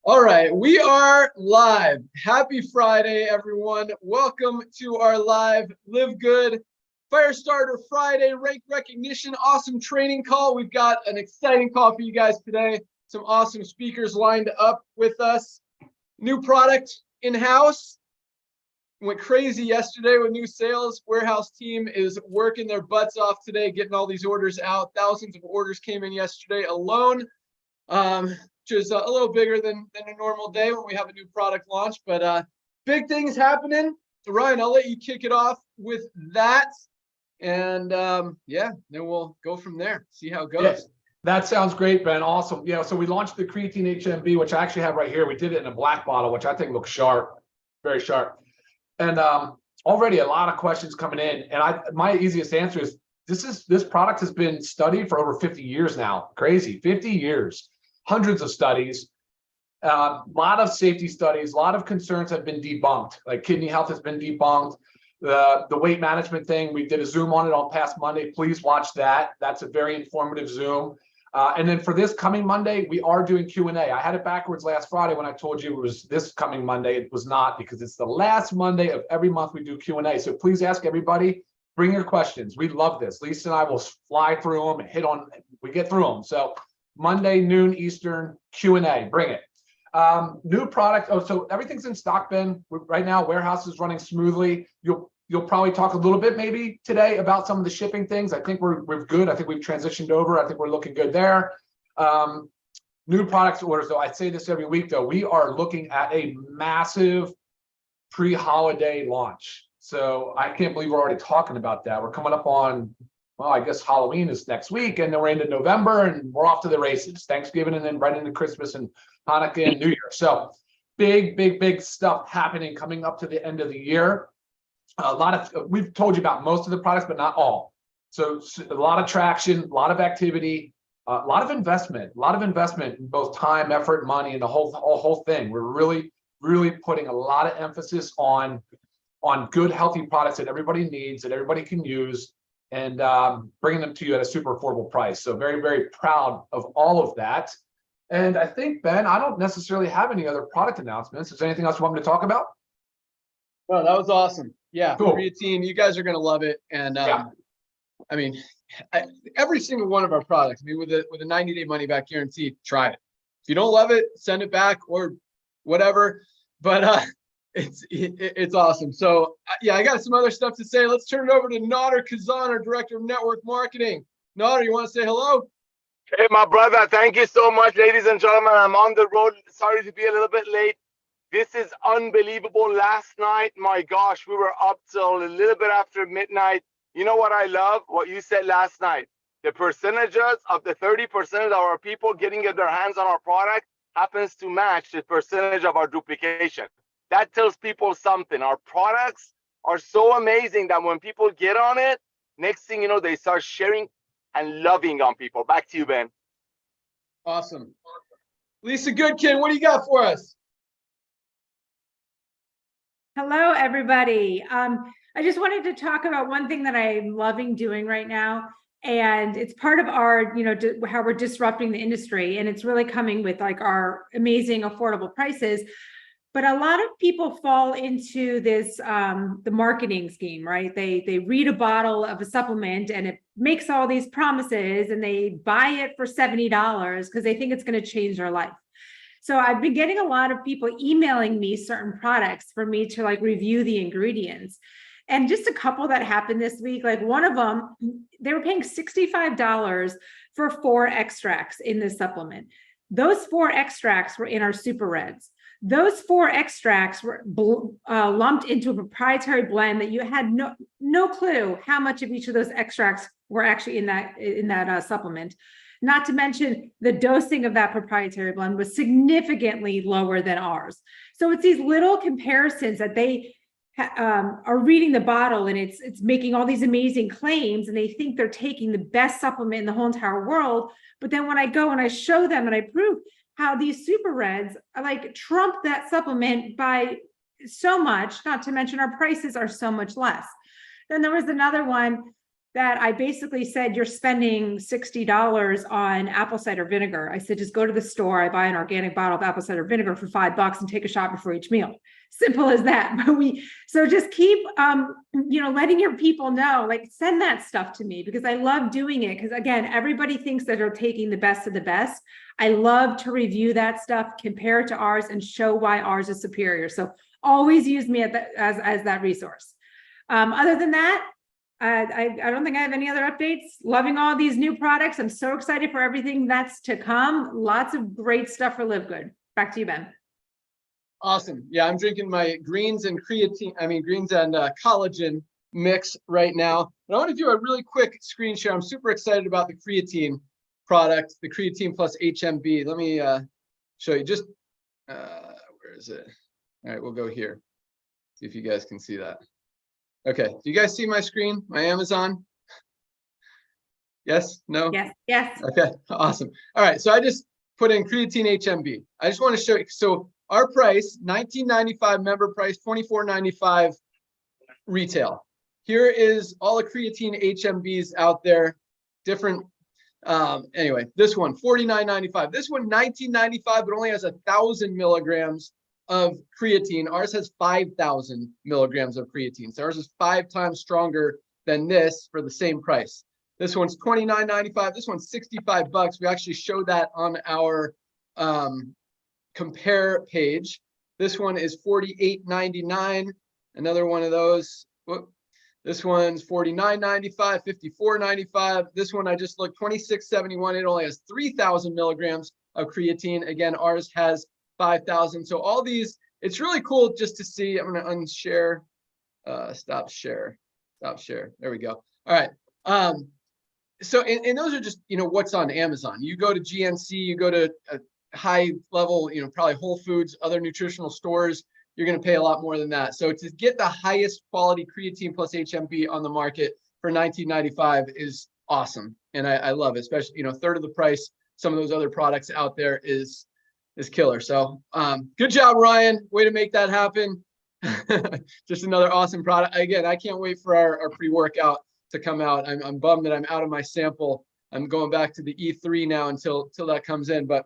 All right, we are live. Happy Friday, everyone. Welcome to our live LiveGood Firestarter Friday rank recognition. Awesome training call. We've got an exciting call for you guys today. Some awesome speakers lined up with us. New product in-house. Went crazy yesterday with new sales. Warehouse team is working their butts off today, getting all these orders out. Thousands of orders came in yesterday alone. Which is a little bigger than a normal day when we have a new product launch, but big things happening. Ryan, I'll let you kick it off with that. And yeah, then we'll go from there, see how it goes. Yeah, that sounds great, Ben. Awesome. Yeah, so we launched the creatine HMB, which I actually have right here. We did it in a black bottle, which I think looks sharp, very sharp. And already a lot of questions coming in. And my easiest answer is this product has been studied for over 50 years now. Crazy, 50 years. Hundreds of studies, a lot of safety studies, a lot of concerns have been debunked. Like kidney health has been debunked. The weight management thing, we did a Zoom on it on past Monday. Please watch that. That's a very informative Zoom. And then for this coming Monday, we are doing Q&A. I had it backwards last Friday when I told you it was this coming Monday. It was not, because it's the last Monday of every month we do Q&A. So please ask everybody, bring your questions. We love this. Lisa and I will fly through them and we get through them. So Monday, noon Eastern, Q&A, bring it. New product, so everything's in stock, Ben. Right now, warehouse is running smoothly. You'll probably talk a little bit maybe today about some of the shipping things. I think we're good. I think we've transitioned over. I think we're looking good there. New products orders, though, I say this every week, though, we are looking at a massive pre-holiday launch. So I can't believe we're already talking about that. We're coming up on, well, I guess Halloween is next week, and then we're into November, and we're off to the races. Thanksgiving, and then right into Christmas and Hanukkah and New Year. So big stuff happening coming up to the end of the year. We've told you about most of the products, but not all. So a lot of traction, a lot of activity, a lot of investment in both time, effort, money, and the whole thing. We're really putting a lot of emphasis on good, healthy products that everybody needs, that everybody can use, and bringing them to you at a super affordable price. So very proud of all of that. And I think, Ben, I don't necessarily have any other product announcements. Is there anything else you want me to talk about? Well, that was awesome. Yeah, cool. Creatine, you guys are going to love it. And yeah. I mean, every single one of our products, I mean, with a 90-day money back guarantee, try it. If you don't love it, send it back or whatever. But it's awesome. So yeah, I got some other stuff to say. Let's turn it over to Nader Kazan, our Director of Network Marketing. Nader, you want to say hello? Hey, my brother, thank you so much, ladies and gentlemen. I'm on the road. Sorry to be a little bit late. This is unbelievable. Last night, my gosh, we were up till a little bit after midnight. You know what I love? What you said last night. The percentages of the 30% of our people getting their hands on our product happens to match the percentage of our duplication. That tells people something. Our products are so amazing that when people get on it, next thing you know, they start sharing and loving on people. Back to you, Ben. Awesome. Lisa Goodkin, what do you got for us? Hello, everybody. I just wanted to talk about one thing that I'm loving doing right now. And it's part of our, how we're disrupting the industry. And it's really coming with like our amazing affordable prices. But a lot of people fall into this, the marketing scheme, right? They read a bottle of a supplement and it makes all these promises and they buy it for $70 because they think it's going to change their life. So I've been getting a lot of people emailing me certain products for me to like review the ingredients. And just a couple that happened this week, like one of them, they were paying $65 for 4 extracts in this supplement. Those 4 extracts were in our super reds. Those 4 extracts were lumped into a proprietary blend that you had no clue how much of each of those extracts were actually in that supplement. Not to mention the dosing of that proprietary blend was significantly lower than ours. So it's these little comparisons that they are reading the bottle and it's making all these amazing claims and they think they're taking the best supplement in the whole entire world. But then when I go and I show them and I prove how these super reds are like trump that supplement by so much, not to mention our prices are so much less. Then there was another one that I basically said, you're spending $60 on apple cider vinegar. I said, just go to the store. I buy an organic bottle of apple cider vinegar for $5 and take a shot before each meal. Simple as that. But so just keep, letting your people know, like, send that stuff to me, because I love doing it. Because again, everybody thinks that they're taking the best of the best. I love to review that stuff, compare it to ours, and show why ours is superior. So always use me as that resource. Other than that, I don't think I have any other updates. Loving all these new products. I'm so excited for everything that's to come. Lots of great stuff for LiveGood. Back to you, Ben. Awesome. Yeah, I'm drinking my greens and collagen mix right now. But I want to do a really quick screen share. I'm super excited about the creatine product, the creatine plus HMB. Let me show you just, where is it? All right, we'll go here. See if you guys can see that. Okay, do you guys see my screen, my Amazon? Yes, no? Yes, yes. Okay, awesome. All right, so I just put in creatine HMB. I just want to show you, so our price, $19.95 member price, $24.95 retail. Here is all the creatine HMBs out there, different, anyway, this one, $49.95. This one, $19.95, but only has 1,000 milligrams of creatine. Ours has 5,000 milligrams of creatine. So ours is 5 times stronger than this for the same price. This one's $29.95. This one's $65. We actually show that on our compare page. This one is $48.99. Another one of those. Whoop. This one's $49.95, $54.95. This one I just looked, $26.71. It only has 3,000 milligrams of creatine. Again, ours has 5,000. So all these, it's really cool just to see. I'm going to unshare, stop share. There we go. All right. So, and those are just, what's on Amazon. You go to GNC, you go to a high level, probably Whole Foods, other nutritional stores, you're going to pay a lot more than that. So to get the highest quality creatine plus HMB on the market for $19.95 is awesome. And I love it, especially, third of the price. Some of those other products out there is killer. So good job, Ryan. Way to make that happen. Just another awesome product. Again, I can't wait for our pre-workout to come out. I'm bummed that I'm out of my sample. I'm going back to the E3 now until that comes in. But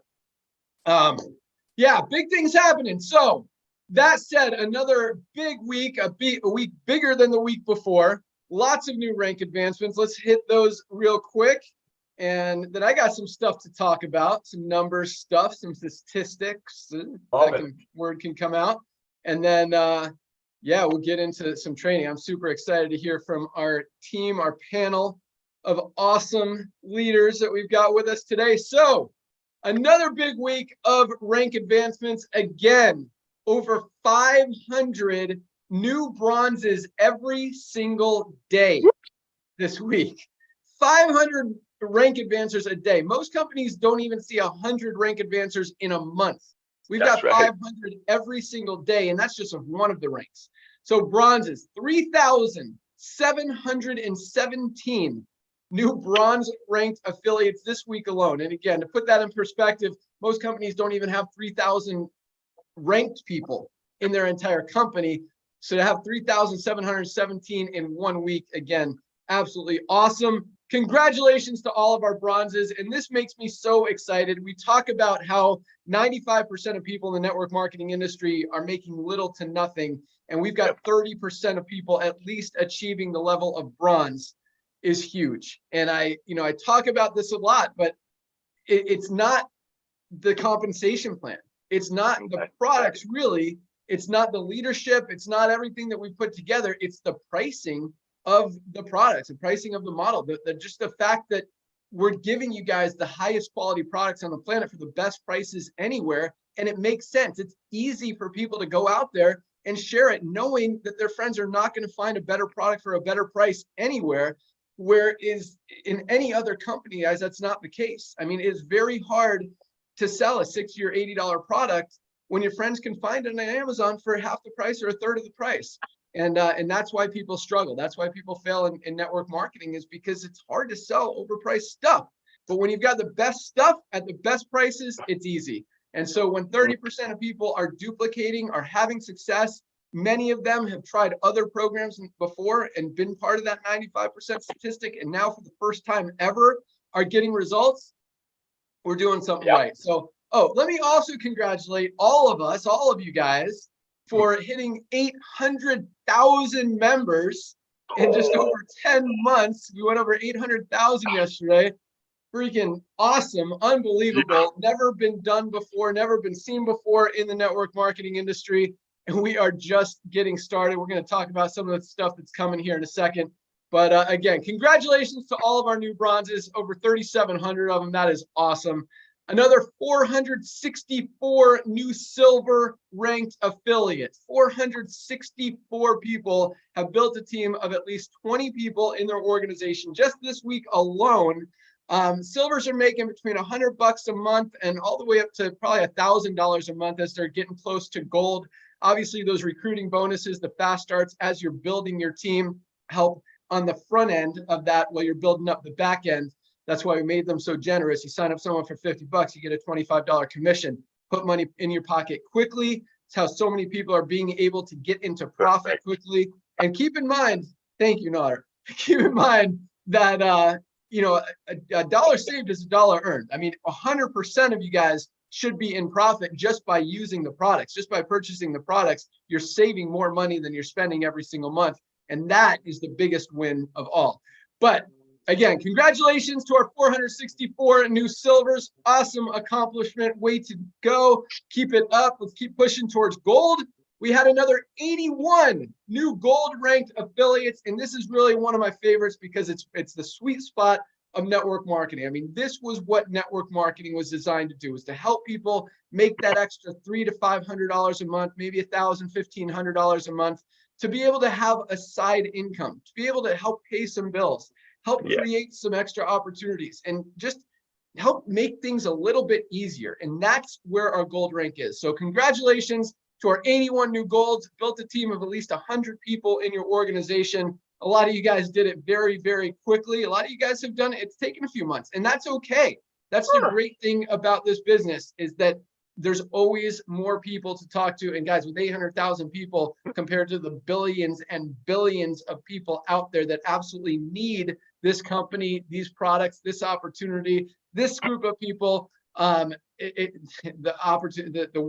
yeah, big things happening. So that said, another big week, a week bigger than the week before. Lots of new rank advancements. Let's hit those real quick. And then I got some stuff to talk about, some numbers stuff, some statistics. Word can come out. And then, yeah, we'll get into some training. I'm super excited to hear from our team, our panel of awesome leaders that we've got with us today. So another big week of rank advancements. Again, over 500 new bronzes every single day this week. 500 rank advancers a day. Most companies don't even see 100 rank advancers in a month. We've got 500 every single day, and that's just of one of the ranks. So bronzes, 3,717 new bronze ranked affiliates this week alone. And again, to put that in perspective, most companies don't even have 3,000 ranked people in their entire company. So to have 3,717 in 1 week, again, absolutely awesome. Congratulations to all of our bronzes. And this makes me so excited. We talk about how 95% of people in the network marketing industry are making little to nothing. And we've got 30% of people at least achieving the level of bronze is huge. And I talk about this a lot, but it's not the compensation plan. It's not the products really. It's not the leadership. It's not everything that we put together. It's the pricing of the products, the pricing of the model, just the fact that we're giving you guys the highest quality products on the planet for the best prices anywhere. And it makes sense. It's easy for people to go out there and share it, knowing that their friends are not going to find a better product for a better price anywhere, where is in any other company, guys, that's not the case. I mean, it's very hard to sell a $60 or $80 product when your friends can find it on Amazon for half the price or a third of the price. And that's why people struggle. That's why people fail in network marketing, is because it's hard to sell overpriced stuff. But when you've got the best stuff at the best prices, it's easy. And so when 30% of people are duplicating, are having success, Many of them have tried other programs before and been part of that 95% statistic, and now for the first time ever are getting results. We're doing something right. So, let me also congratulate all of you guys, for hitting 800,000 members in just over 10 months. We went over 800,000 yesterday. Freaking awesome, unbelievable, never been done before, never been seen before in the network marketing industry. And we are just getting started. We're going to talk about some of the stuff that's coming here in a second. But again, congratulations to all of our new bronzes, over 3,700 of them. That is awesome. Another 464 new silver ranked affiliates. 464 people have built a team of at least 20 people in their organization just this week alone. Silvers are making between $100 a month and all the way up to probably $1,000 a month as they're getting close to gold. Obviously, those recruiting bonuses, the fast starts as you're building your team, help on the front end of that while you're building up the back end. That's why we made them so generous. You sign up someone for $50, you get a $25 commission. Put money in your pocket quickly. It's how so many people are being able to get into profit quickly. And keep in mind, thank you, Nader. Keep in mind that a dollar saved is a dollar earned. I mean, 100% of you guys should be in profit just by using the products, just by purchasing the products. You're saving more money than you're spending every single month. And that is the biggest win of all. But again, congratulations to our 464 new silvers. Awesome accomplishment. Way to go. Keep it up. Let's keep pushing towards gold. We had another 81 new gold ranked affiliates. And this is really one of my favorites because it's the sweet spot of network marketing. I mean, this was what network marketing was designed to do, was to help people make that extra $300 to $500 a month, maybe $1,000, $1,500 a month, to be able to have a side income, to be able to help pay some bills, help create some extra opportunities, and just help make things a little bit easier. And that's where our gold rank is. So congratulations to our 81 new golds. Built a team of at least 100 people in your organization. A lot of you guys did it very, very quickly. A lot of you guys have done it. It's taken a few months, and that's okay. That's the great thing about this business, is that there's always more people to talk to. And guys, with 800,000 people compared to the billions and billions of people out there that absolutely need this company, these products, this opportunity, this group of people, the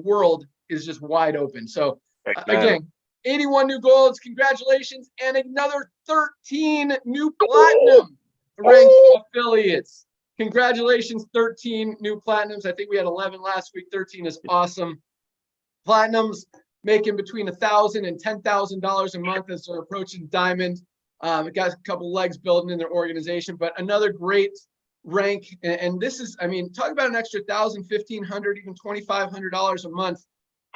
world is just wide open. So again, 81 new golds, congratulations, and another 13 new platinum ranked affiliates. Congratulations, 13 new platinums. I think we had 11 last week. 13 is awesome. Platinums making between $1,000 and $10,000 a month as they're approaching diamond. Got a couple legs building in their organization, but another great rank. And this is, I mean, talk about an extra $1,000, $1,500, even $2,500 a month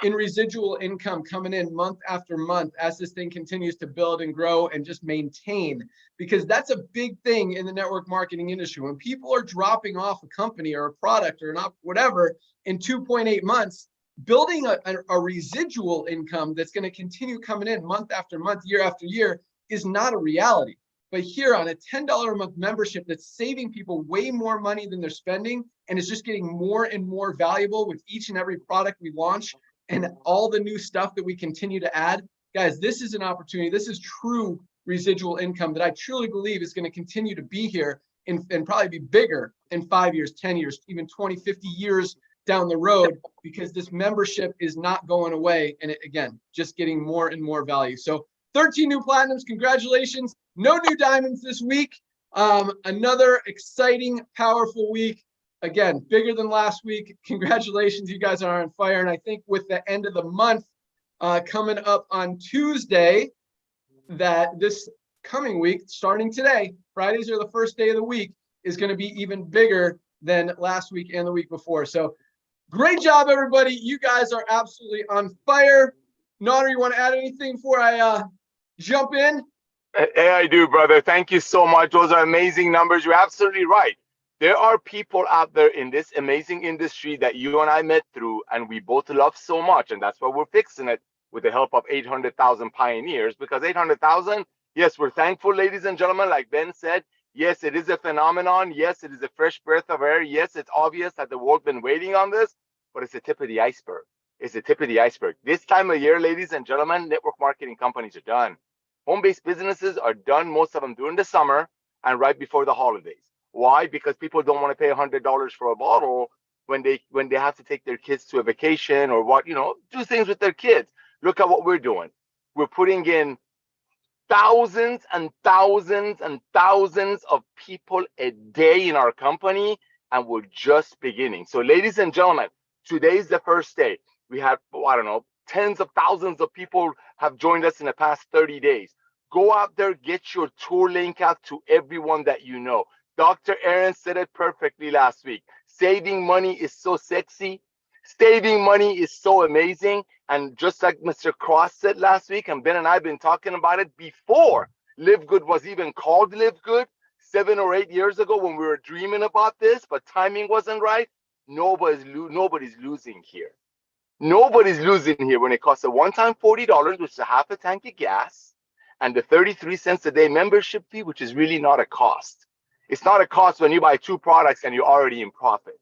in residual income coming in month after month as this thing continues to build and grow and just maintain, because that's a big thing in the network marketing industry. When people are dropping off a company or a product or not, whatever, in 2.8 months, building a residual income that's going to continue coming in month after month, year after year is not a reality. But here on a $10 a month membership that's saving people way more money than they're spending, and is just getting more and more valuable with each and every product we launch, and all the new stuff that we continue to add, guys, this is an opportunity. This is true residual income that I truly believe is going to continue to be here and probably be bigger in 5 years, 10 years, even 20, 50 years down the road, because this membership is not going away. And again, just getting more and more value. So 13 new platinums, congratulations. No new diamonds this week. Another exciting, powerful week. Again, bigger than last week. Congratulations, you guys are on fire. And I think with the end of the month coming up on Tuesday, that this coming week, starting today, Fridays are the first day of the week, is going to be even bigger than last week and the week before. So great job, everybody. You guys are absolutely on fire. Nader, you want to add anything before I jump in? Hey, I do, brother. Thank you so much. Those are amazing numbers. You're absolutely right. There are people out there in this amazing industry that you and I met through, and we both love so much. And that's why we're fixing it with the help of 800,000 pioneers, because 800,000, yes, we're thankful, ladies and gentlemen, like Ben said. Yes, it is a phenomenon. Yes, it is a fresh breath of air. Yes, it's obvious that the world's been waiting on this, but it's the tip of the iceberg. is the tip of the iceberg. This time of year, ladies and gentlemen, network marketing companies are done. Home-based businesses are done, most of them during the summer and right before the holidays. Why? Because people don't want to pay $100 for a bottle when they have to take their kids to a vacation or what, do things with their kids. Look at what we're doing. We're putting in thousands and thousands and thousands of people a day in our company, and we're just beginning. So ladies and gentlemen, today's the first day. We have, tens of thousands of people have joined us in the past 30 days. Go out there, get your tour link out to everyone that you know. Dr. Aaron said it perfectly last week. Saving money is so sexy. Saving money is so amazing. And just like Mr. Cross said last week, and Ben and I have been talking about it before LiveGood was even called LiveGood 7 or 8 years ago when we were dreaming about this, but timing wasn't right. Nobody's losing here. Nobody's losing here when it costs a one-time $40, which is a half a tank of gas, and the 33 cents a day membership fee, which is really not a cost. It's not a cost when you buy 2 products and you're already in profit.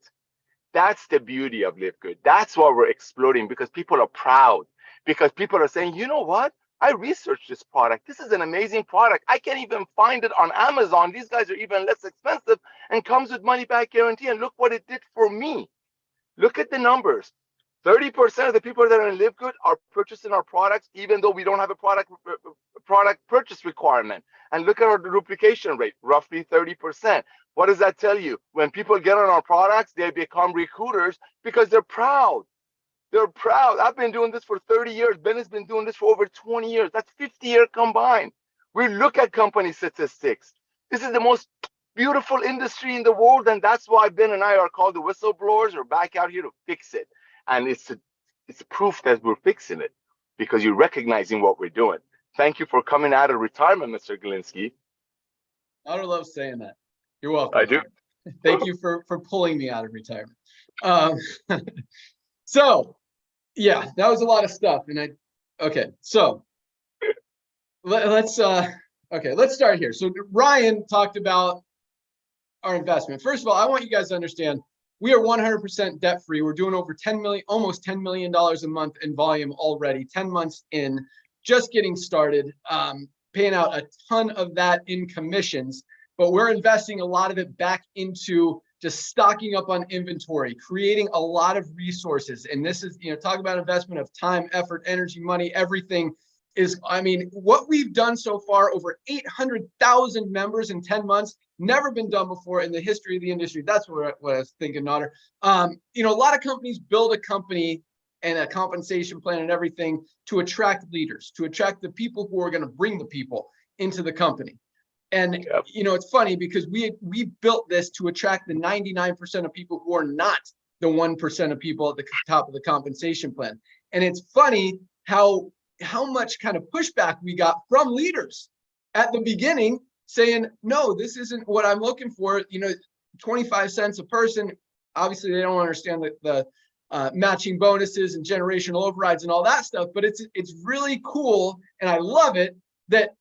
That's the beauty of LiveGood. That's why we're exploding, because people are proud, because people are saying, you know what? I researched this product. This is an amazing product. I can't even find it on Amazon. These guys are even less expensive and comes with money back guarantee. And look what it did for me. Look at the numbers. 30% of the people that are in LiveGood are purchasing our products, even though we don't have a product purchase requirement. And look at our duplication rate, roughly 30%. What does that tell you? When people get on our products, they become recruiters because they're proud. They're proud. I've been doing this for 30 years. Ben has been doing this for over 20 years. That's 50 years combined. We look at company statistics. This is the most beautiful industry in the world, and that's why Ben and I are called the whistleblowers. We're back out here to fix it. And it's proof that we're fixing it because you're recognizing what we're doing. Thank you for coming out of retirement, Mr. Galinsky. I don't love saying that. You're welcome. I do. Thank you for pulling me out of retirement. So, yeah, that was a lot of stuff. And so let's start here. So Ryan talked about our investment. First of all, I want you guys to understand we are 100% debt free. We're doing over 10 million, almost $10 million a month in volume already, 10 months in, just getting started, paying out a ton of that in commissions, but we're investing a lot of it back into just stocking up on inventory, creating a lot of resources. And this is, talk about investment of time, effort, energy, money, everything is, what we've done so far, over 800,000 members in 10 months, never been done before in the history of the industry. That's what I was thinking, Nader. A lot of companies build a company and a compensation plan and everything to attract leaders, to attract the people who are going to bring the people into the company. And, it's funny because we built this to attract the 99% of people who are not the 1% of people at the top of the compensation plan. And it's funny how much kind of pushback we got from leaders at the beginning saying, no, this isn't what I'm looking for. 25 cents a person. Obviously, they don't understand the matching bonuses and generational overrides and all that stuff. But it's really cool. And I love it that,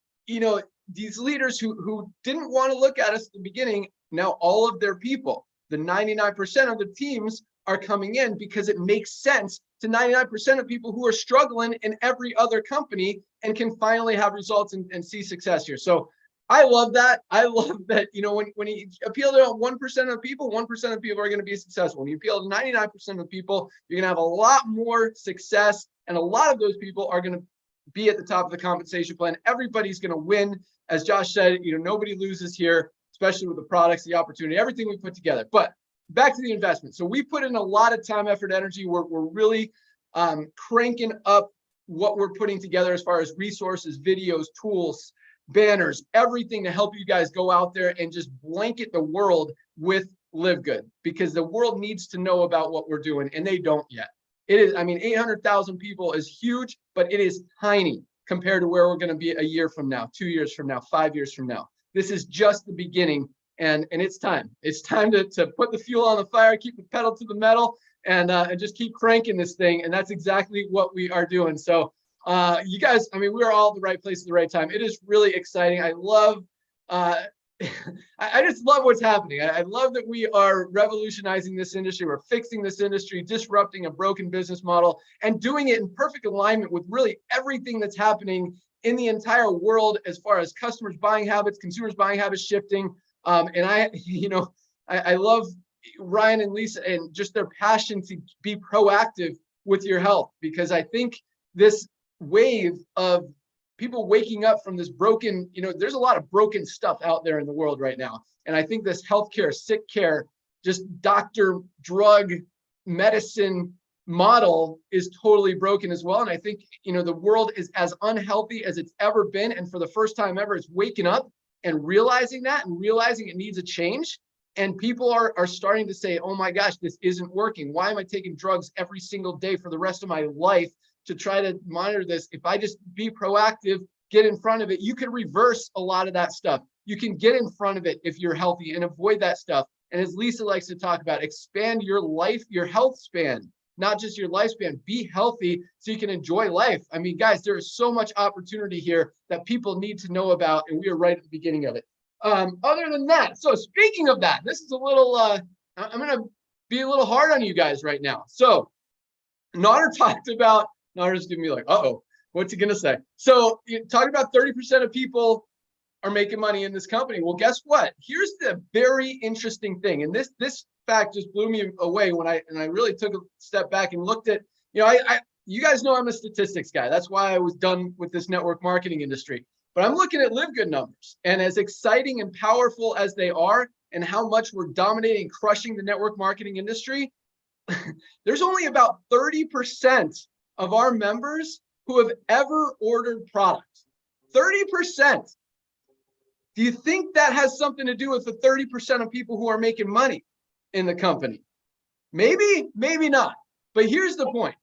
these leaders who didn't want to look at us at the beginning, now all of their people, the 99% of the teams are coming in because it makes sense to 99% of people who are struggling in every other company and can finally have results and see success here. So I love that. I love that, when you appeal to 1% of people, 1% of people are going to be successful. When you appeal to 99% of people, you're going to have a lot more success. And a lot of those people are going to be at the top of the compensation plan. Everybody's going to win. As Josh said, nobody loses here, especially with the products, the opportunity, everything we put together. But back to the investment. So we put in a lot of time, effort, energy. We're really cranking up what we're putting together as far as resources, videos, tools, banners, everything to help you guys go out there and just blanket the world with LiveGood, because the world needs to know about what we're doing and they don't yet. It is, 800,000 people is huge, but it is tiny compared to where we're going to be a year from now, 2 years from now, 5 years from now. This is just the beginning, and it's time. It's time to put the fuel on the fire, keep the pedal to the metal, and just keep cranking this thing. And that's exactly what we are doing. So you guys, we're all at the right place at the right time. It is really exciting. I love I just love what's happening. I love that we are revolutionizing this industry. We're fixing this industry, disrupting a broken business model, and doing it in perfect alignment with really everything that's happening in the entire world as far as customers' buying habits, consumers' buying habits shifting. And I love Ryan and Lisa and just their passion to be proactive with your health, because I think this wave of people waking up from this broken, there's a lot of broken stuff out there in the world right now. And I think this healthcare, sick care, just doctor, drug, medicine model is totally broken as well. And I think, the world is as unhealthy as it's ever been. And for the first time ever, it's waking up and realizing that and realizing it needs a change. And people are starting to say, oh my gosh, this isn't working. Why am I taking drugs every single day for the rest of my life to try to monitor this? If I just be proactive, get in front of it, you can reverse a lot of that stuff. You can get in front of it if you're healthy and avoid that stuff. And as Lisa likes to talk about, expand your life, your health span, not just your lifespan. Be healthy so you can enjoy life. I mean, guys, there is so much opportunity here that people need to know about, and we are right at the beginning of it. Other than that, so speaking of that, this is a little, I'm going to be a little hard on you guys right now. So Nader talked about, Nader's gonna be like, uh-oh, what's he gonna say? So you talking about 30% of people are making money in this company. Well, guess what? Here's the very interesting thing. And this fact just blew me away when I really took a step back and looked at, you guys know I'm a statistics guy. That's why I was done with this network marketing industry. But I'm looking at LiveGood numbers, and as exciting and powerful as they are, and how much we're dominating, crushing the network marketing industry, there's only about 30% of our members who have ever ordered products. 30%. Do you think that has something to do with the 30% of people who are making money in the company? Maybe, maybe not. But here's the point.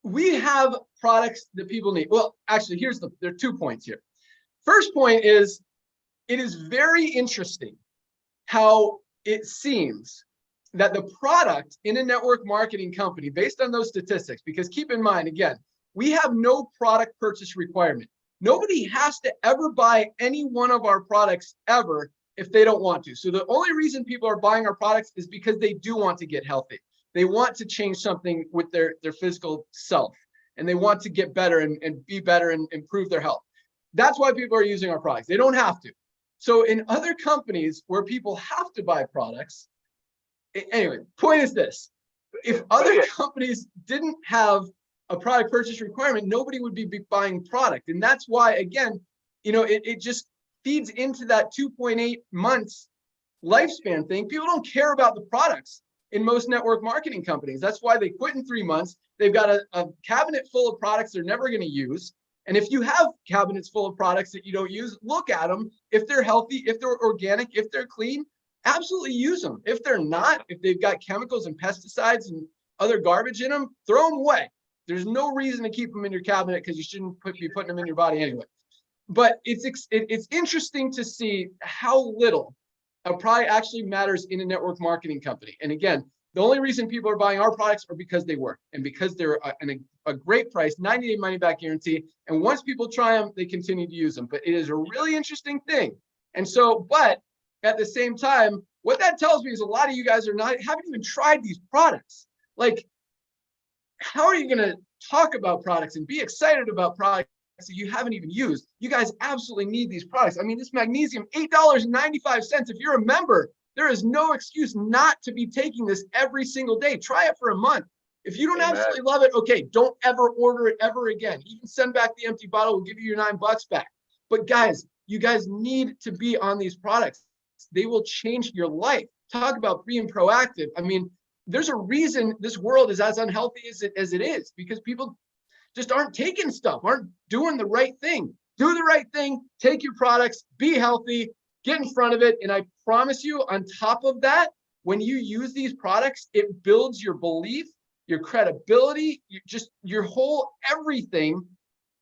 We have products that people need. Well, actually, there are 2 points here. First point is, it is very interesting how it seems that the product in a network marketing company, based on those statistics, because keep in mind, again, we have no product purchase requirement. Nobody has to ever buy any one of our products ever if they don't want to. So the only reason people are buying our products is because they do want to get healthy. They want to change something with their physical self, and they want to get better and be better and improve their health. That's why people are using our products. They don't have to. So in other companies where people have to buy products, anyway, point is this: if other companies didn't have a product purchase requirement, nobody would be buying product. And that's why, again, it just feeds into that 2.8 months lifespan thing. People don't care about the products in most network marketing companies. That's why they quit in 3 months. They've got a cabinet full of products they're never going to use. And if you have cabinets full of products that you don't use, look at them. If they're healthy, if they're organic, if they're clean, absolutely use them. If they're not, if they've got chemicals and pesticides and other garbage in them, throw them away. There's no reason to keep them in your cabinet, because you shouldn't be putting them in your body anyway. But it's interesting to see how little a product actually matters in a network marketing company. And again, the only reason people are buying our products are because they work, and because they're a great price, 90-day money-back guarantee. And once people try them, they continue to use them. But it is a really interesting thing. And so, but at the same time, what that tells me is a lot of you guys haven't even tried these products. Like, how are you going to talk about products and be excited about products that you haven't even used? You guys absolutely need these products. I mean, this magnesium, $8.95. If you're a member, there is no excuse not to be taking this every single day. Try it for a month. If you don't absolutely love it, okay, don't ever order it ever again. You can send back the empty bottle. We'll give you your $9 back. But guys, you guys need to be on these products. They will change your life. Talk about being proactive. I mean, there's a reason this world is as unhealthy as it is, because people just aren't taking stuff, aren't doing the right thing. Do the right thing, take your products, be healthy, get in front of it. And I promise you, on top of that, when you use these products, it builds your belief, your credibility, your whole everything,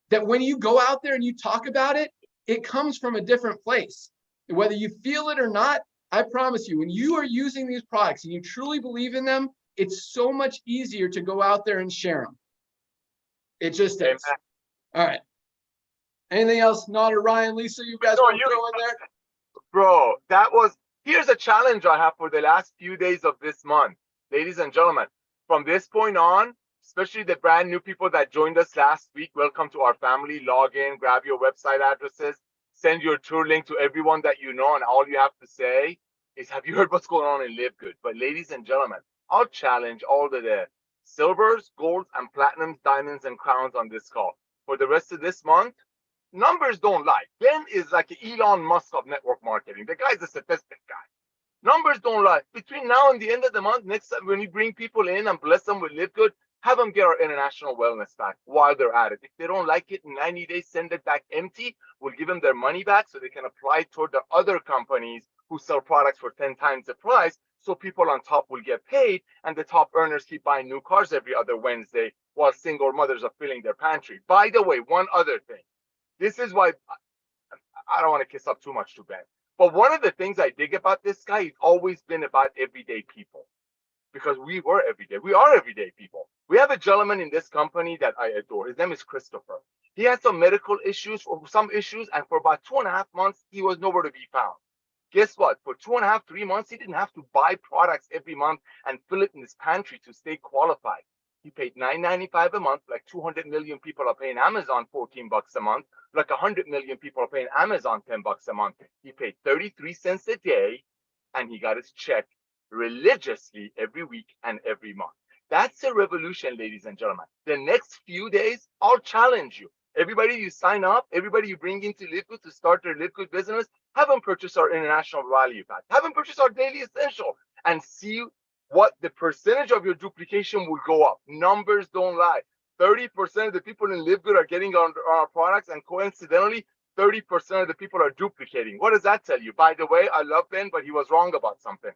that when you go out there and you talk about it, it comes from a different place. Whether you feel it or not, I promise you, when you are using these products and you truly believe in them, it's so much easier to go out there and share them. It just is. All right. Anything else, Nader, Ryan, Lisa, you guys want to throw in there? Bro, here's a challenge I have for the last few days of this month. Ladies and gentlemen, from this point on, especially the brand new people that joined us last week, welcome to our family. Log in, grab your website addresses, send your tour link to everyone that you know, and all you have to say is, have you heard what's going on in LiveGood? But ladies and gentlemen, I'll challenge all the silvers, golds, and platinums, diamonds, and crowns on this call. For the rest of this month, numbers don't lie. Ben is like Elon Musk of network marketing. The guy's a statistic guy. Numbers don't lie. Between now and the end of the month, next time when you bring people in and bless them with LiveGood, have them get our international wellness pack while they're at it. If they don't like it in 90 days, send it back empty. We'll give them their money back so they can apply toward the other companies who sell products for 10 times the price. So people on top will get paid, and the top earners keep buying new cars every other Wednesday while single mothers are filling their pantry. By the way, one other thing. This is why I don't want to kiss up too much to Ben. But one of the things I dig about this guy, he's always been about everyday people. Because we were everyday. We are everyday people. We have a gentleman in this company that I adore. His name is Christopher. He had some medical issues or some issues, and for about 2.5 months, he was nowhere to be found. Guess what? For 2.5, 3 months, he didn't have to buy products every month and fill it in his pantry to stay qualified. He paid $9.95 a month, like 200 million people are paying Amazon $14 a month, like 100 million people are paying Amazon $10 a month. He paid 33 cents a day, and he got his check religiously every week and every month. That's a revolution, ladies and gentlemen. The next few days, I'll challenge you. Everybody you sign up, everybody you bring into LiveGood to start their LiveGood business, have them purchase our international value pack. Have them purchase our daily essential and see what the percentage of your duplication will go up. Numbers don't lie. 30% of the people in LiveGood are getting on our products, and coincidentally, 30% of the people are duplicating. What does that tell you? By the way, I love Ben, but he was wrong about something.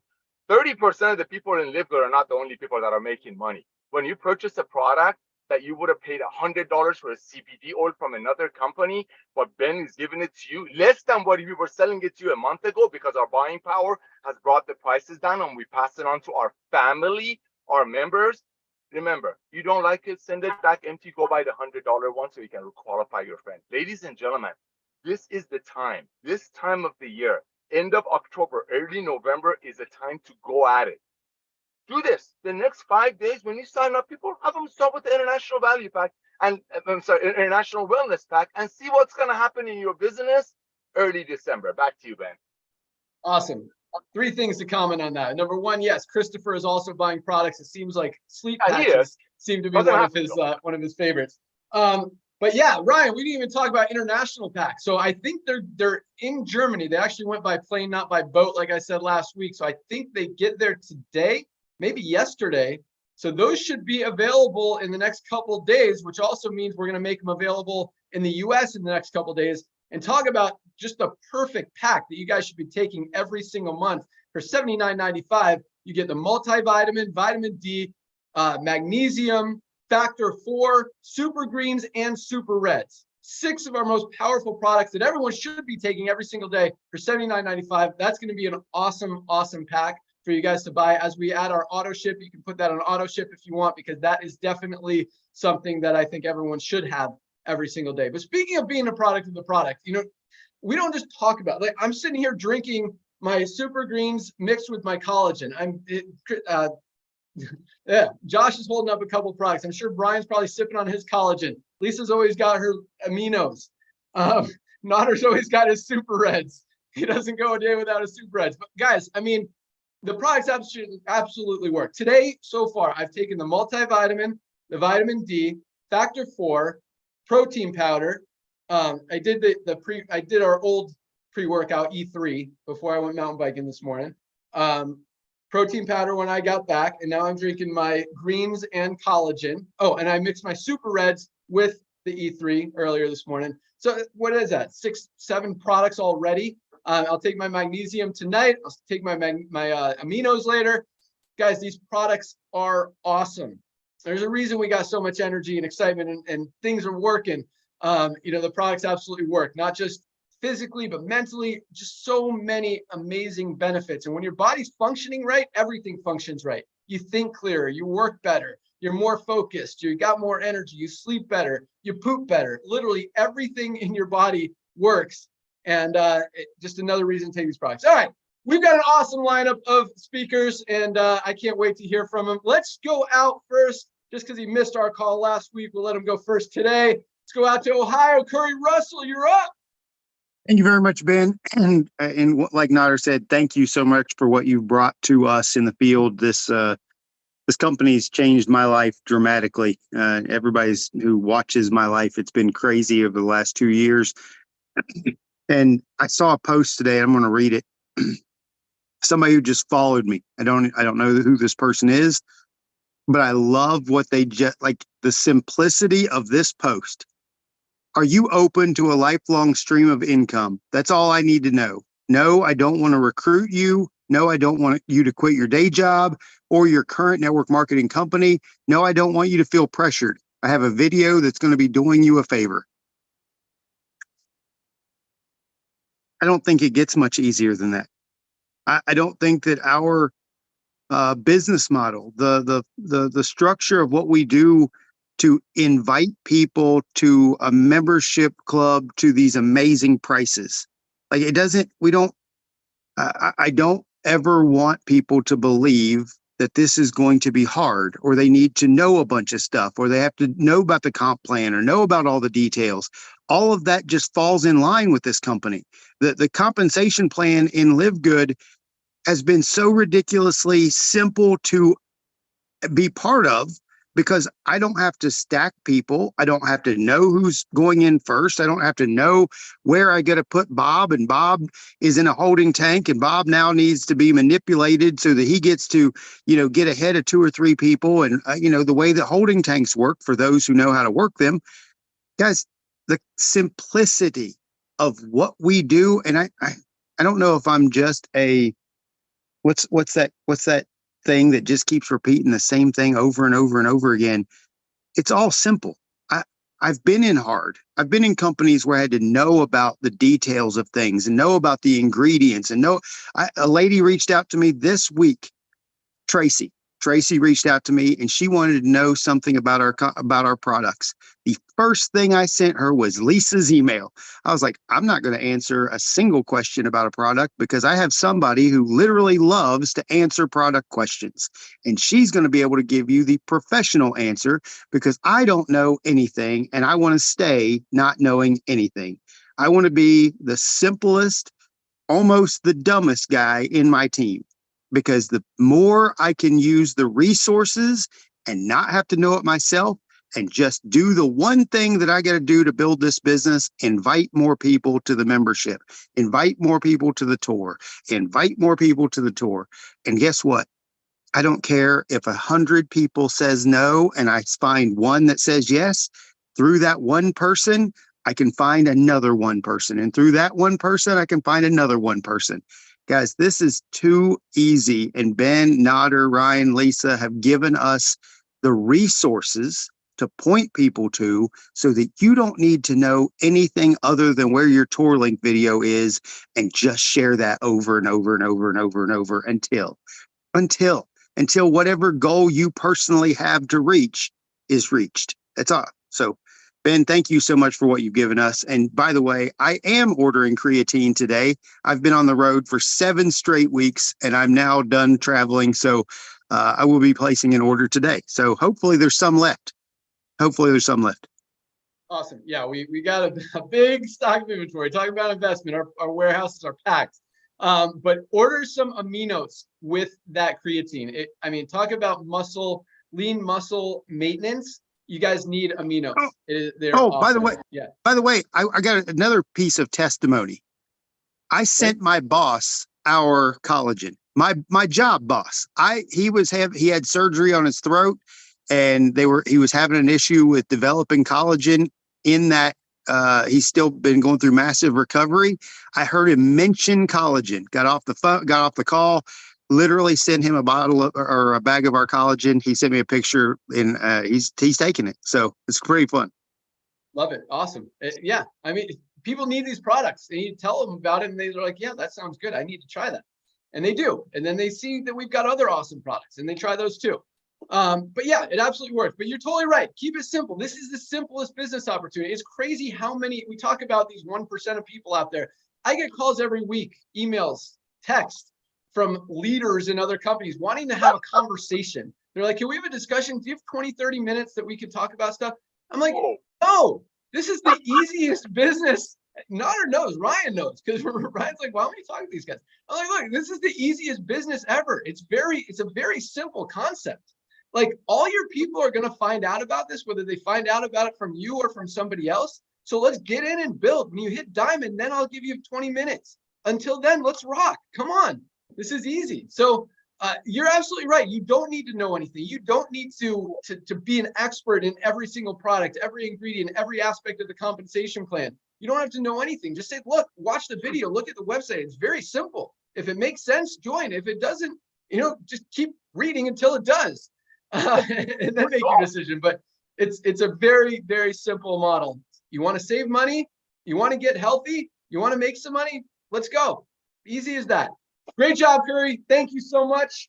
30% of the people in LiveGood are not the only people that are making money. When you purchase a product that you would have paid $100 for a CBD oil from another company, but Ben is giving it to you less than what we were selling it to you a month ago, because our buying power has brought the prices down, and we pass it on to our family, our members. Remember, you don't like it, send it back empty, go buy the $100 one so you can qualify your friend. Ladies and gentlemen, this is the time, this time of the year, end of October, early November is a time to go at it. Do this the next 5 days. When you sign up, people, have them start with the international value pack and international wellness pack, and see what's going to happen in your business early December. Back to you, Ben. Awesome. 3 things to comment on that. Number 1, yes, Christopher is also buying products. It seems like sleep patches seem to be one of his favorites. But yeah, Ryan, we didn't even talk about international packs. So I think they're in Germany. They actually went by plane, not by boat, like I said last week. So I think they get there today, maybe yesterday. So those should be available in the next couple of days, which also means we're going to make them available in the US in the next couple of days. And talk about just the perfect pack that you guys should be taking every single month. For $79.95, you get the multivitamin, vitamin D, magnesium, factor 4, super greens, and super reds. 6 of our most powerful products that everyone should be taking every single day for $79.95. That's going to be an awesome, awesome pack for you guys to buy. As we add our auto ship, you can put that on auto ship if you want, because that is definitely something that I think everyone should have every single day. But speaking of being a product of the product, you know, we don't just talk about, like, I'm sitting here drinking my super greens mixed with my collagen. Yeah, Josh is holding up a couple products. I'm sure Brian's probably sipping on his collagen. Lisa's always got her aminos. Notter's always got his super reds. He doesn't go a day without his super reds. But guys, I mean, the products absolutely work. Today, so far, I've taken the multivitamin, the vitamin D, factor 4, protein powder. I did our old pre-workout E3 before I went mountain biking this morning. Protein powder when I got back, and now I'm drinking my greens and collagen. Oh, and I mixed my super reds with the E3 earlier this morning. So what is that? 6, 7 products already. I'll take my magnesium tonight. I'll take my aminos later. Guys, these products are awesome. There's a reason we got so much energy and excitement, and things are working. You know, the products absolutely work, not just physically, but mentally, just so many amazing benefits. And when your body's functioning right, everything functions right. You think clearer, you work better, you're more focused, you got more energy, you sleep better, you poop better. Literally everything in your body works And just another reason to take these products. All right. We've got an awesome lineup of speakers, and I can't wait to hear from him. Let's go out first, just because he missed our call last week. We'll let him go first today. Let's go out to Ohio. Curry Russell, you're up. Thank you very much, Ben. And like Nader said, thank you so much for what you brought to us in the field. This company's changed my life dramatically. Everybody's who watches my life, it's been crazy over the last 2 years. And I saw a post today. I'm going to read it. Somebody who just followed me. I don't know who this person is, but I love what they just like the simplicity of this post. Are you open to a lifelong stream of income? That's all I need to know. No, I don't want to recruit you. No, I don't want you to quit your day job or your current network marketing company. No, I don't want you to feel pressured. I have a video that's going to be doing you a favor. I don't think it gets much easier than that. I don't think that our business model, the structure of what we do to invite people to a membership club to these amazing prices, like it doesn't. I don't ever want people to believe that this is going to be hard, or they need to know a bunch of stuff, or they have to know about the comp plan or know about all the details. All of that just falls in line with this company. The compensation plan in LiveGood has been so ridiculously simple to be part of, because I don't have to stack people. I don't have to know who's going in first. I don't have to know where I got to put Bob, and Bob is in a holding tank, and Bob now needs to be manipulated so that he gets to, get ahead of 2 or 3 people. And, the way that holding tanks work, for those who know how to work them, guys, the simplicity of what we do. And I don't know if I'm just a, what's that thing that just keeps repeating the same thing over and over and over again. It's all simple. I've been in I've been in companies where I had to know about the details of things and know about the ingredients and a lady reached out to me this week, Tracy reached out to me, and she wanted to know something about our products. The first thing I sent her was Lisa's email. I was like, I'm not going to answer a single question about a product, because I have somebody who literally loves to answer product questions, and she's going to be able to give you the professional answer, because I don't know anything, and I want to stay not knowing anything. I want to be the simplest, almost the dumbest guy in my team, because the more I can use the resources and not have to know it myself, and just do the one thing that I got to do to build this business: invite more people to the membership, invite more people to the tour, invite more people to the tour. And guess what? I don't care if 100 people says no and I find one that says yes. Through that one person, I can find another one person. And through that one person, I can find another one person. Guys, this is too easy. And Ben, Nader, Ryan, Lisa have given us the resources to point people to, so that you don't need to know anything other than where your tour link video is, and just share that over and over and over and over and over until whatever goal you personally have to reach is reached. That's all. So Ben, thank you so much for what you've given us. And by the way, I am ordering creatine today. I've been on the road for 7 straight weeks, and I'm now done traveling. So I will be placing an order today. So hopefully there's some left. Awesome. Yeah, we got a big stock of inventory. Talking about investment, our warehouses are packed. But order some aminos with that creatine. Talk about lean muscle maintenance. You guys need aminos. They're awesome. By the way, I got another piece of testimony. I sent my boss our collagen. My job boss. He had surgery on his throat, and he was having an issue with developing collagen. In that, he's still been going through massive recovery. I heard him mention collagen. Got off the call. Literally sent him a bottle or a bag of our collagen. He sent me a picture, and he's taking it. So it's pretty fun. Love it. Awesome. Yeah. People need these products, and you tell them about it, and they're like, yeah, that sounds good. I need to try that. And they do. And then they see that we've got other awesome products, and they try those too. But yeah, it absolutely works. But you're totally right. Keep it simple. This is the simplest business opportunity. It's crazy how many, we talk about these 1% of people out there I get calls every week, emails, text from leaders in other companies wanting to have a conversation. They're like, can we have a discussion? Do you have 20, 30 minutes that we could talk about stuff? I'm like, no, this is the easiest business. Nader knows, Ryan knows, because Ryan's like, why don't we talk to these guys? I'm like, look, this is the easiest business ever. It's a very simple concept. Like, all your people are going to find out about this, whether they find out about it from you or from somebody else. So let's get in and build. When you hit diamond, then I'll give you 20 minutes. Until then, let's rock. Come on. This is easy. So you're absolutely right. You don't need to know anything. You don't need to be an expert in every single product, every ingredient, every aspect of the compensation plan. You don't have to know anything. Just say, look, watch the video, look at the website. It's very simple. If it makes sense, join. If it doesn't, just keep reading until it does. And then make your decision. But it's a very, very simple model. You want to save money, you want to get healthy, you want to make some money, let's go. Easy as that. Great job, Curry. Thank you so much.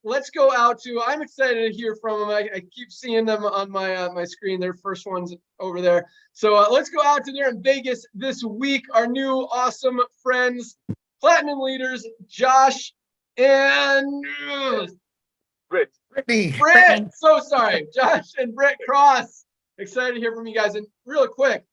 Let's go out to, I'm excited to hear from them. I keep seeing them on my screen. They're first ones over there. So let's go out to there in Vegas this week. Our new awesome friends, platinum leaders, Josh and Britt. Britt. So sorry, Josh and Britt Cross. Excited to hear from you guys. And real quick,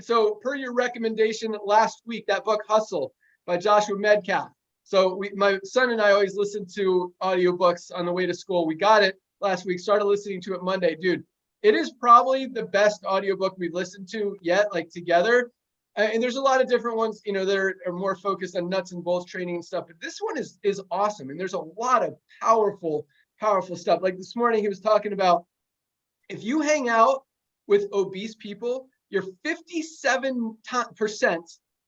so per your recommendation last week, that book Hustle by Joshua Medcalf. So my son and I always listen to audiobooks on the way to school. We got it last week, started listening to it Monday. Dude, it is probably the best audiobook we've listened to yet, like together. And there's a lot of different ones, that are more focused on nuts and bolts training and stuff. But this one is awesome. And there's a lot of powerful stuff. Like this morning, he was talking about, if you hang out with obese people, you're 57%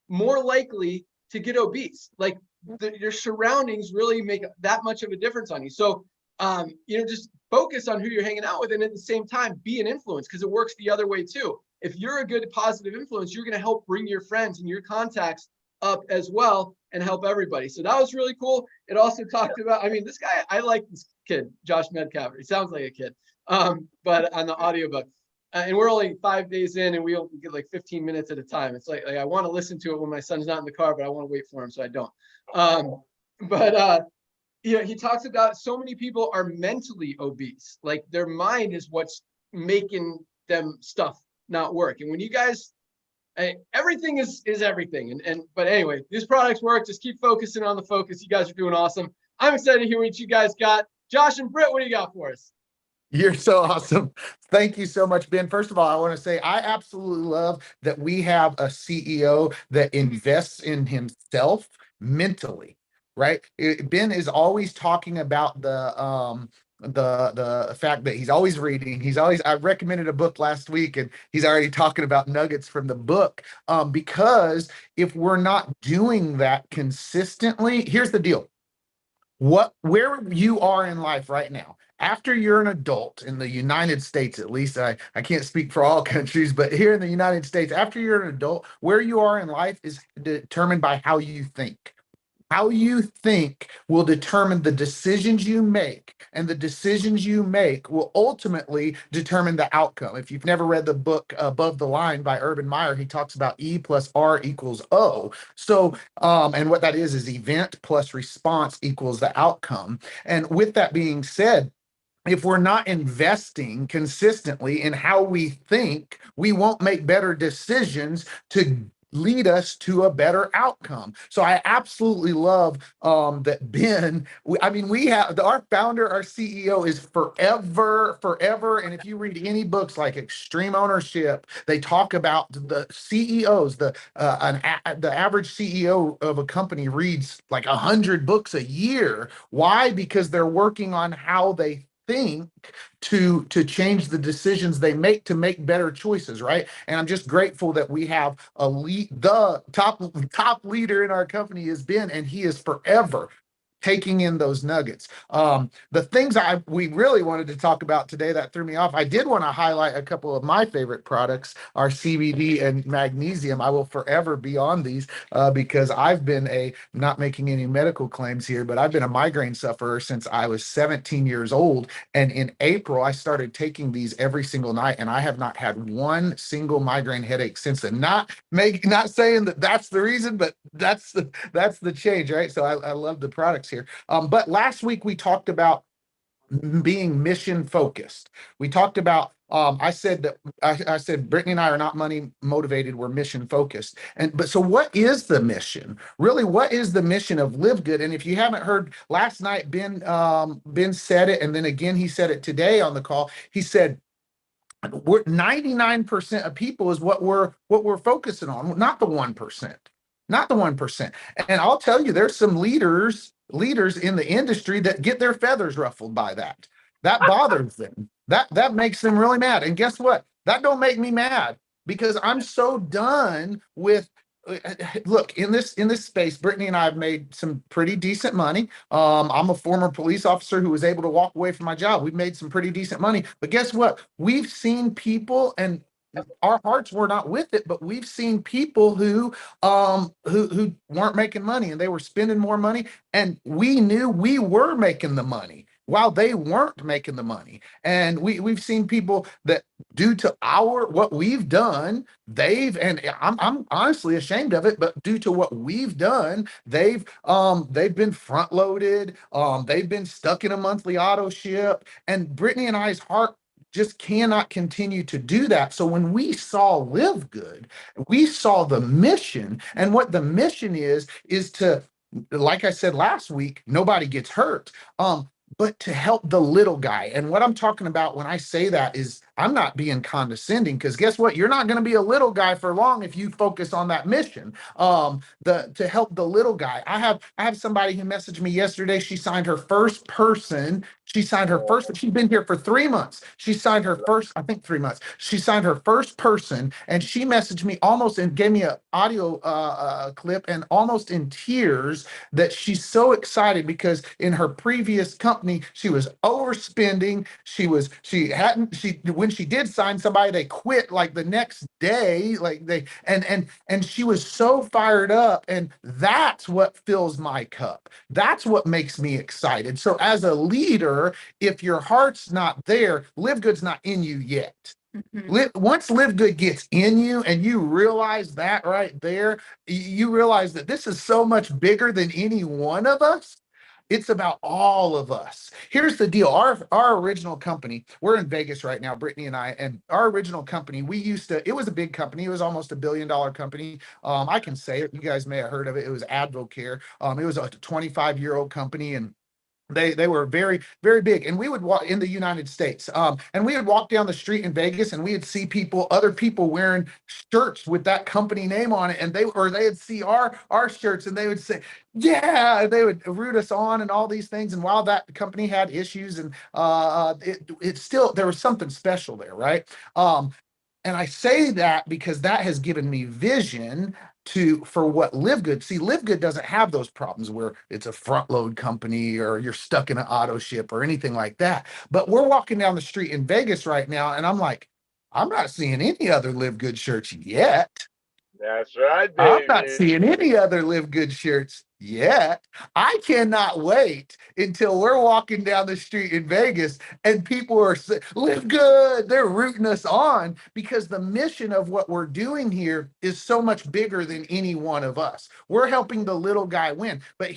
more likely to get obese. Like your surroundings really make that much of a difference on you. So, just focus on who you're hanging out with, and at the same time, be an influence, because it works the other way too. If you're a good positive influence, you're going to help bring your friends and your contacts up as well and help everybody. So that was really cool. It also talked about, this guy, I like this kid, Josh Medcalf. He sounds like a kid. But on the audiobook, and we're only 5 days in, and we only get like 15 minutes at a time. It's like I want to listen to it when my son's not in the car, but I want to wait for him, so I don't. He talks about so many people are mentally obese. Like their mind is what's making them stuff not work. And when you guys, everything is everything. But anyway, these products work. Just keep focusing on the focus. You guys are doing awesome. I'm excited to hear what you guys got. Josh and Britt, what do you got for us? You're so awesome. Thank you so much, Ben. First of all, I want to say I absolutely love that we have a CEO that invests in himself mentally, right? Ben is always talking about the fact that he's always reading. I recommended a book last week, and he's already talking about nuggets from the book. Because if we're not doing that consistently, here's the deal. Where you are in life right now, after you're an adult in the United States, at least, I can't speak for all countries, but here in the United States, after you're an adult, where you are in life is determined by how you think. How you think will determine the decisions you make, and the decisions you make will ultimately determine the outcome. If you've never read the book Above the Line by Urban Meyer, he talks about E plus R equals O. So, and what that is event plus response equals the outcome. And with that being said, if we're not investing consistently in how we think, we won't make better decisions to lead us to a better outcome. So I absolutely love that Ben, we have our founder, our CEO is forever. And if you read any books like Extreme Ownership, they talk about the CEOs, the average CEO of a company reads like 100 books a year. Why? Because they're working on how they think to change the decisions they make to make better choices, right? And I'm just grateful that we have the top leader in our company is Ben, and he is forever taking in those nuggets. The things we really wanted to talk about today that threw me off, I did want to highlight a couple of my favorite products, our CBD and magnesium. I will forever be on these because I've been not making any medical claims here, but I've been a migraine sufferer since I was 17 years old. And in April, I started taking these every single night, and I have not had one single migraine headache since then. Not saying that that's the reason, but that's the change, right? So I love the products here. But last week we talked about being mission focused. We talked about I said Brittany and I are not money motivated, we're mission focused. But so what is the mission? Really, what is the mission of Live Good? And if you haven't heard, last night Ben said it, and then again he said it today on the call. He said we're 99% of people is what we're focusing on, not the 1%. Not the 1%. And I'll tell you, there's some leaders in the industry that get their feathers ruffled by that. That bothers them. That makes them really mad. And guess what? That don't make me mad, because I'm so done with look, in this space. Brittany and I have made some pretty decent money. I'm a former police officer who was able to walk away from my job. We've made some pretty decent money. But guess what? We've seen people, and our hearts were not with it, but we've seen people who weren't making money, and they were spending more money, and we knew we were making the money while they weren't making the money. And we've seen people that, due to what we've done, and I'm honestly ashamed of it, but due to what we've done, they've been front loaded, they've been stuck in a monthly auto ship, and Brittany and I's heart just cannot continue to do that. So when we saw Live Good, we saw the mission, and what the mission is to, like I said last week, nobody gets hurt. But to help the little guy. And what I'm talking about when I say that is, I'm not being condescending, because guess what? You're not going to be a little guy for long if you focus on that mission. To help the little guy. I have somebody who messaged me yesterday. She signed her first person. She's been here for 3 months. She signed her first, I think 3 months. She signed her first person, and she messaged me almost and gave me an audio clip, and almost in tears, that she's so excited because in her previous company, she was overspending. When she did sign somebody, they quit like the next day, and she was so fired up, and that's what fills my cup. That's what makes me excited. So as a leader, if your heart's not there, Live Good's not in you yet. Once Live Good gets in you, and you realize that right there, you realize that this is so much bigger than any one of us. It's about all of us. Here's the deal. Our original company, we're in Vegas right now, Brittany and I, and our original company, it was a big company. It was almost $1 billion company. I can say it. You guys may have heard of it. It was Advocare. It was a 25-year-old company, and they were very, very big. And we would walk in the United States, and we would walk down the street in Vegas, and we would see other people wearing shirts with that company name on it, and they'd see our shirts, and they would say, yeah, they would root us on and all these things. And while that company had issues, and it still, there was something special there, right? And I say that because that has given me vision for what Live Good. See, Live Good doesn't have those problems where it's a front load company or you're stuck in an auto ship or anything like that. But we're walking down the street in Vegas right now, and I'm like, I'm not seeing any other Live Good shirts yet. That's right, baby. I'm not seeing any other Live Good shirts yet. I cannot wait until we're walking down the street in Vegas and people are saying, Live Good. They're rooting us on, because the mission of what we're doing here is so much bigger than any one of us. We're helping the little guy win. But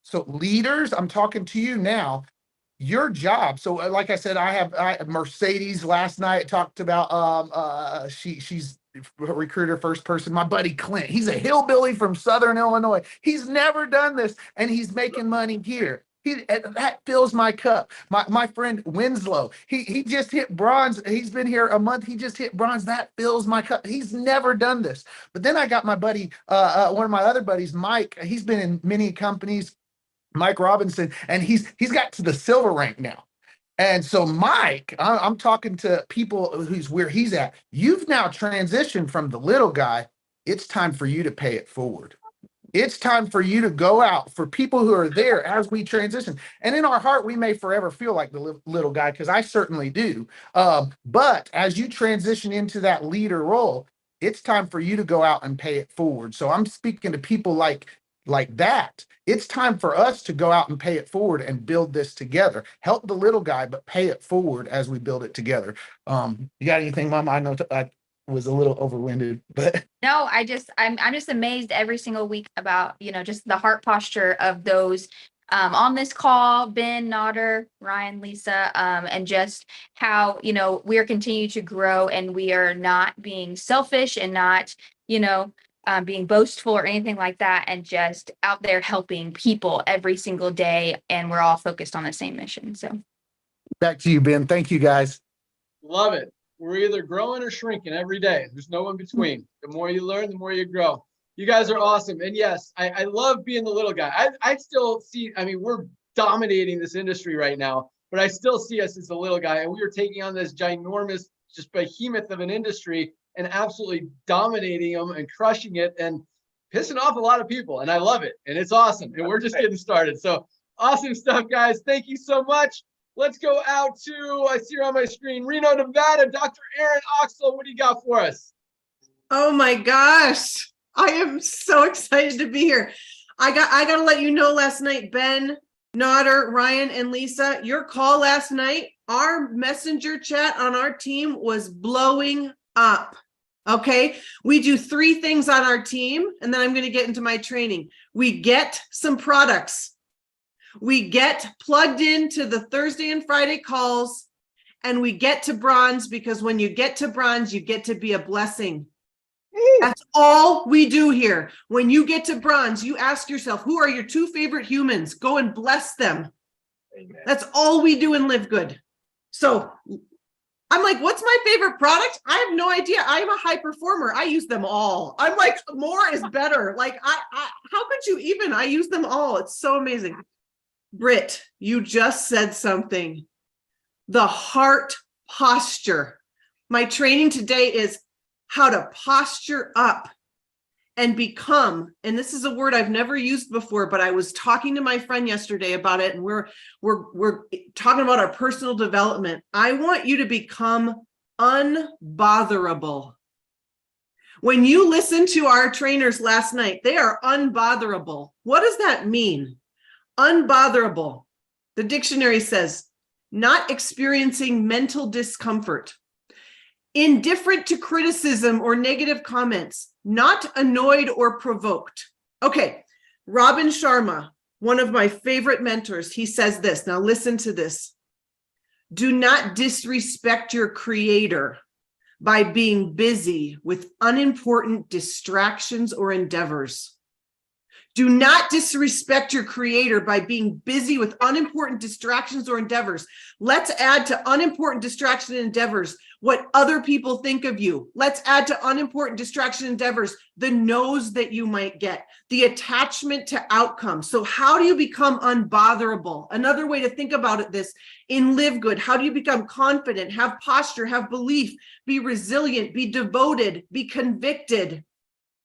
so leaders, I'm talking to you now. Your job. So like I said, I Mercedes last night talked about she's recruiter first person. My buddy Clint, he's a hillbilly from Southern Illinois. He's never done this, and he's making money here. That fills my cup. My friend Winslow, he just hit bronze. He's been here a month. He just hit bronze. That fills my cup. He's never done this. But then I got my buddy, one of my other buddies, Mike. He's been in many companies, Mike Robinson, and he's got to the silver rank now. And so Mike, I'm talking to people who's where he's at. You've now transitioned from the little guy. It's time for you to pay it forward. It's time for you to go out for people who are there as we transition. And in our heart, we may forever feel like the little guy, because I certainly do. But as you transition into that leader role, it's time for you to go out and pay it forward. So I'm speaking to people like that. It's time for us to go out and pay it forward and build this together. Help the little guy, but pay it forward as we build it together. You got anything, Mama? I know I was a little overwinded, but no, I'm just amazed every single week about, just the heart posture of those on this call, Ben, Nodder, Ryan, Lisa, and just how, we are continuing to grow, and we are not being selfish and not, being boastful or anything like that, and just out there helping people every single day. And we're all focused on the same mission. So back to you, Ben. Thank you, guys. Love it. We're either growing or shrinking every day. There's no in between. The more you learn, the more you grow. You guys are awesome. And yes, I love being the little guy. I still see, we're dominating this industry right now, but I still see us as the little guy. And we are taking on this ginormous, just behemoth of an industry and absolutely dominating them and crushing it and pissing off a lot of people. And I love it. And it's awesome. And we're just getting started. So awesome stuff, guys. Thank you so much. Let's go out to, I see her on my screen, Reno, Nevada. Dr. Erin Oxel, what do you got for us? Oh my gosh. I am so excited to be here. I got to let you know, last night, Ben, Nodder, Ryan, and Lisa, your call last night, our messenger chat on our team was blowing up. Okay. We do 3 things on our team, and then I'm going to get into my training. We get some products. We get plugged into the Thursday and Friday calls, and we get to bronze, because when you get to bronze, you get to be a blessing. That's all we do here. When you get to bronze, you ask yourself, who are your 2 favorite humans? Go and bless them. Amen. That's all we do in LiveGood. So I'm like, what's my favorite product? I have no idea. I'm a high performer. I use them all. I'm like, more is better. Like, how could you even? I use them all. It's so amazing. Britt, you just said something. The heart posture. My training today is how to posture up and become, and this is a word I've never used before, but I was talking to my friend yesterday about it, and we're talking about our personal development. I want you to become unbotherable. When you listen to our trainers last night, they are unbotherable. What does that mean? Unbotherable. The dictionary says, not experiencing mental discomfort, indifferent to criticism or negative comments, not annoyed or provoked. Okay, Robin Sharma, one of my favorite mentors, he says this. Now listen to this. Do not disrespect your creator by being busy with unimportant distractions or endeavors. Do not disrespect your creator by being busy with unimportant distractions or endeavors. Let's add to unimportant distraction and endeavors what other people think of you. Let's add to unimportant distraction endeavors the no's that you might get, the attachment to outcomes. So how do you become unbotherable? Another way to think about it, this in LiveGood, how do you become confident, have posture, have belief, be resilient, be devoted, be convicted,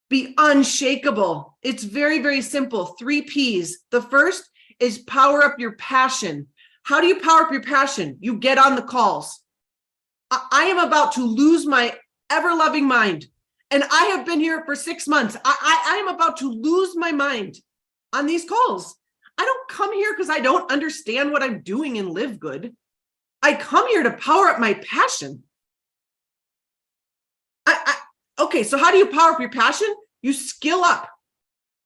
be unshakable? It's very, very simple. 3 P's. The first is power up your passion. How do you power up your passion? You get on the calls. I am about to lose my ever-loving mind. And I have been here for 6 months. I am about to lose my mind on these calls. I don't come here because I don't understand what I'm doing in LiveGood. I come here to power up my passion. Okay, so how do you power up your passion? You skill up.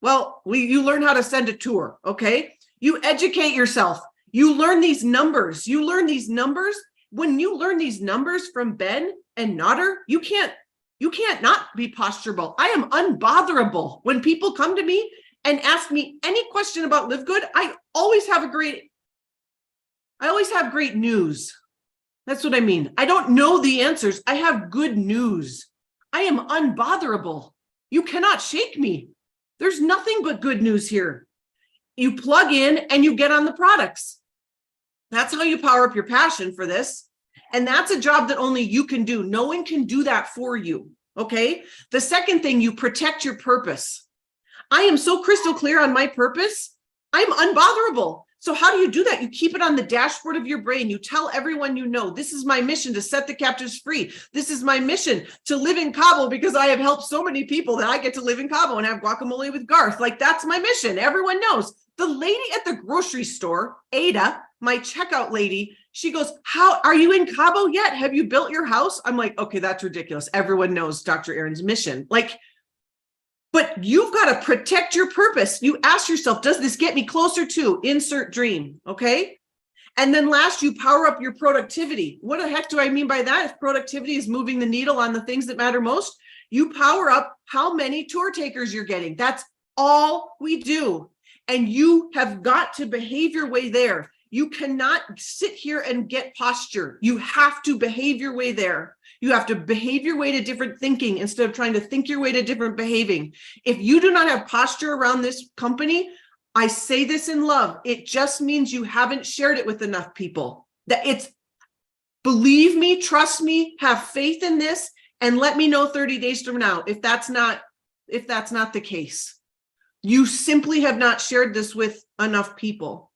Well, you learn how to send a tour, okay? You educate yourself. You learn these numbers. You learn these numbers. When you learn these numbers from Ben and Nodder, you can't not be posturable. I am unbotherable. When people come to me and ask me any question about LiveGood, I always have great news. That's what I mean. I don't know the answers. I have good news. I am unbotherable. You cannot shake me. There's nothing but good news here. You plug in and you get on the products. That's how you power up your passion for this. And that's a job that only you can do. No one can do that for you. Okay. The second thing, you protect your purpose. I am so crystal clear on my purpose. I'm unbotherable. So how do you do that? You keep it on the dashboard of your brain. You tell everyone you know, this is my mission to set the captives free. This is my mission to live in Cabo because I have helped so many people that I get to live in Cabo and have guacamole with Garth. Like, that's my mission. Everyone knows. The lady at the grocery store, Ada, my checkout lady, she goes, how are you in Cabo yet? Have you built your house? I'm like, okay, that's ridiculous. Everyone knows Dr. Aaron's mission. Like, but you've got to protect your purpose. You ask yourself, does this get me closer to insert dream? Okay. And then last, you power up your productivity. What the heck do I mean by that? If productivity is moving the needle on the things that matter most, you power up how many tour takers you're getting. That's all we do. And you have got to behave your way there. You cannot sit here and get posture. You have to behave your way there. You have to behave your way to different thinking instead of trying to think your way to different behaving. If you do not have posture around this company, I say this in love, it just means you haven't shared it with enough people. That it's, believe me, trust me, have faith in this, and let me know 30 days from now if that's not the case. You simply have not shared this with enough people.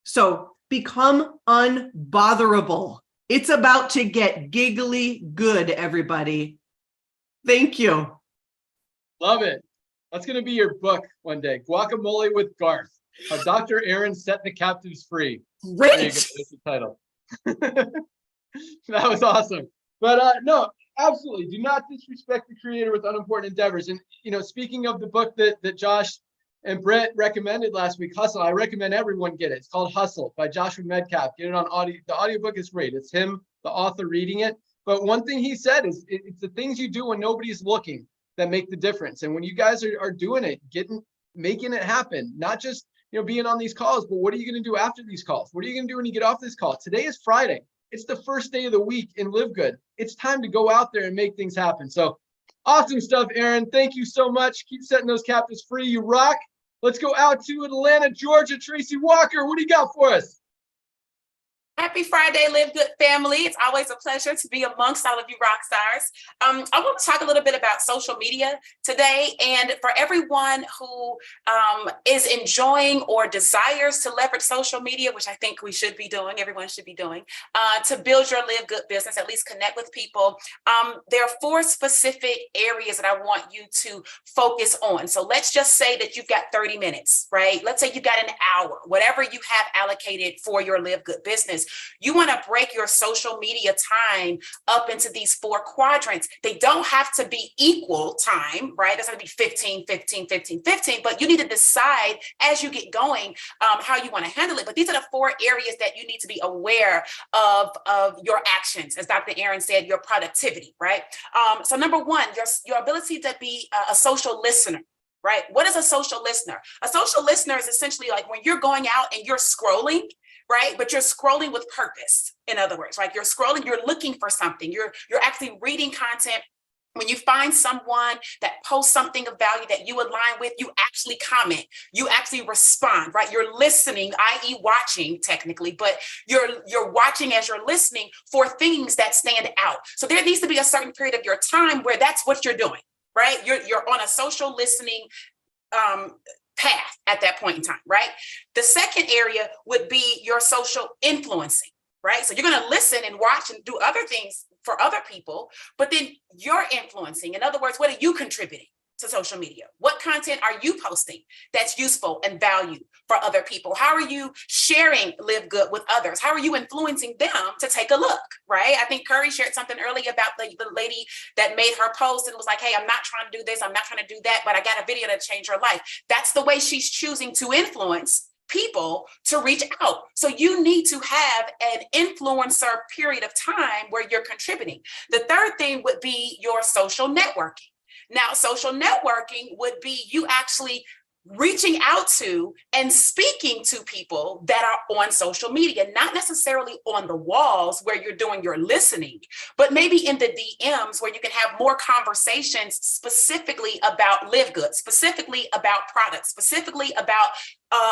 So become unbotherable. It's about to get giggly good, everybody. Thank you. Love it. That's going to be your book one day. Guacamole with Garth. How Dr. Aaron set the captives free. Great. There you go. That's the title. That was awesome. But no, absolutely. Do not disrespect the creator with unimportant endeavors. And, you know, speaking of the book that Josh and Brett recommended last week, Hustle, I recommend everyone get it. It's called Hustle by Joshua Medcalf. Get it on audio. The audiobook is great. It's him, the author, reading it. But one thing he said is it's the things you do when nobody's looking that make the difference. And when you guys are doing it, making it happen, not just, you know, being on these calls, but what are you going to do after these calls? What are you going to do when you get off this call? Today is Friday. It's the first day of the week in LiveGood. It's time to go out there and make things happen. So awesome stuff, Aaron. Thank you so much. Keep setting those captives free. You rock. Let's go out to Atlanta, Georgia. Tracy Walker, what do you got for us? Happy Friday, LiveGood family. It's always a pleasure to be amongst all of you rock stars. I want to talk a little bit about social media today. And for everyone who is enjoying or desires to leverage social media, which I think we should be doing, everyone should be doing, to build your LiveGood business, at least connect with people, there are 4 specific areas that I want you to focus on. So let's just say that you've got 30 minutes, right? Let's say you've got an hour, whatever you have allocated for your LiveGood business. You want to break your social media time up into these 4 quadrants. They don't have to be equal time, right? That's going to be 15, 15, 15, 15, but you need to decide as you get going how you want to handle it. But these are the 4 areas that you need to be aware of your actions. As Dr. Aaron said, your productivity, right? So number 1, your ability to be a social listener. Right? What is a social listener? A social listener is essentially like when you're going out and you're scrolling, right? But you're scrolling with purpose. In other words, like you're scrolling, you're looking for something. You're actually reading content. When you find someone that posts something of value that you align with, you actually comment, you actually respond, right? You're listening, i.e. watching technically, but you're watching as you're listening for things that stand out. So there needs to be a certain period of your time where that's what you're doing. Right? You're on a social listening path at that point in time, right? The second area would be your social influencing, right? So you're going to listen and watch and do other things for other people, but then you're influencing. In other words, what are you contributing to social media? What content are you posting that's useful and value for other people? How are you sharing LiveGood with others? How are you influencing them to take a look, right? I think Curry shared something earlier about the lady that made her post and was like, hey, I'm not trying to do this, I'm not trying to do that, but I got a video that changed her life. That's the way she's choosing to influence people to reach out. So you need to have an influencer period of time where you're contributing. The third thing would be your social networking. Now, social networking would be you actually reaching out to and speaking to people that are on social media, not necessarily on the walls where you're doing your listening, but maybe in the DMs where you can have more conversations specifically about LiveGood, specifically about products, specifically about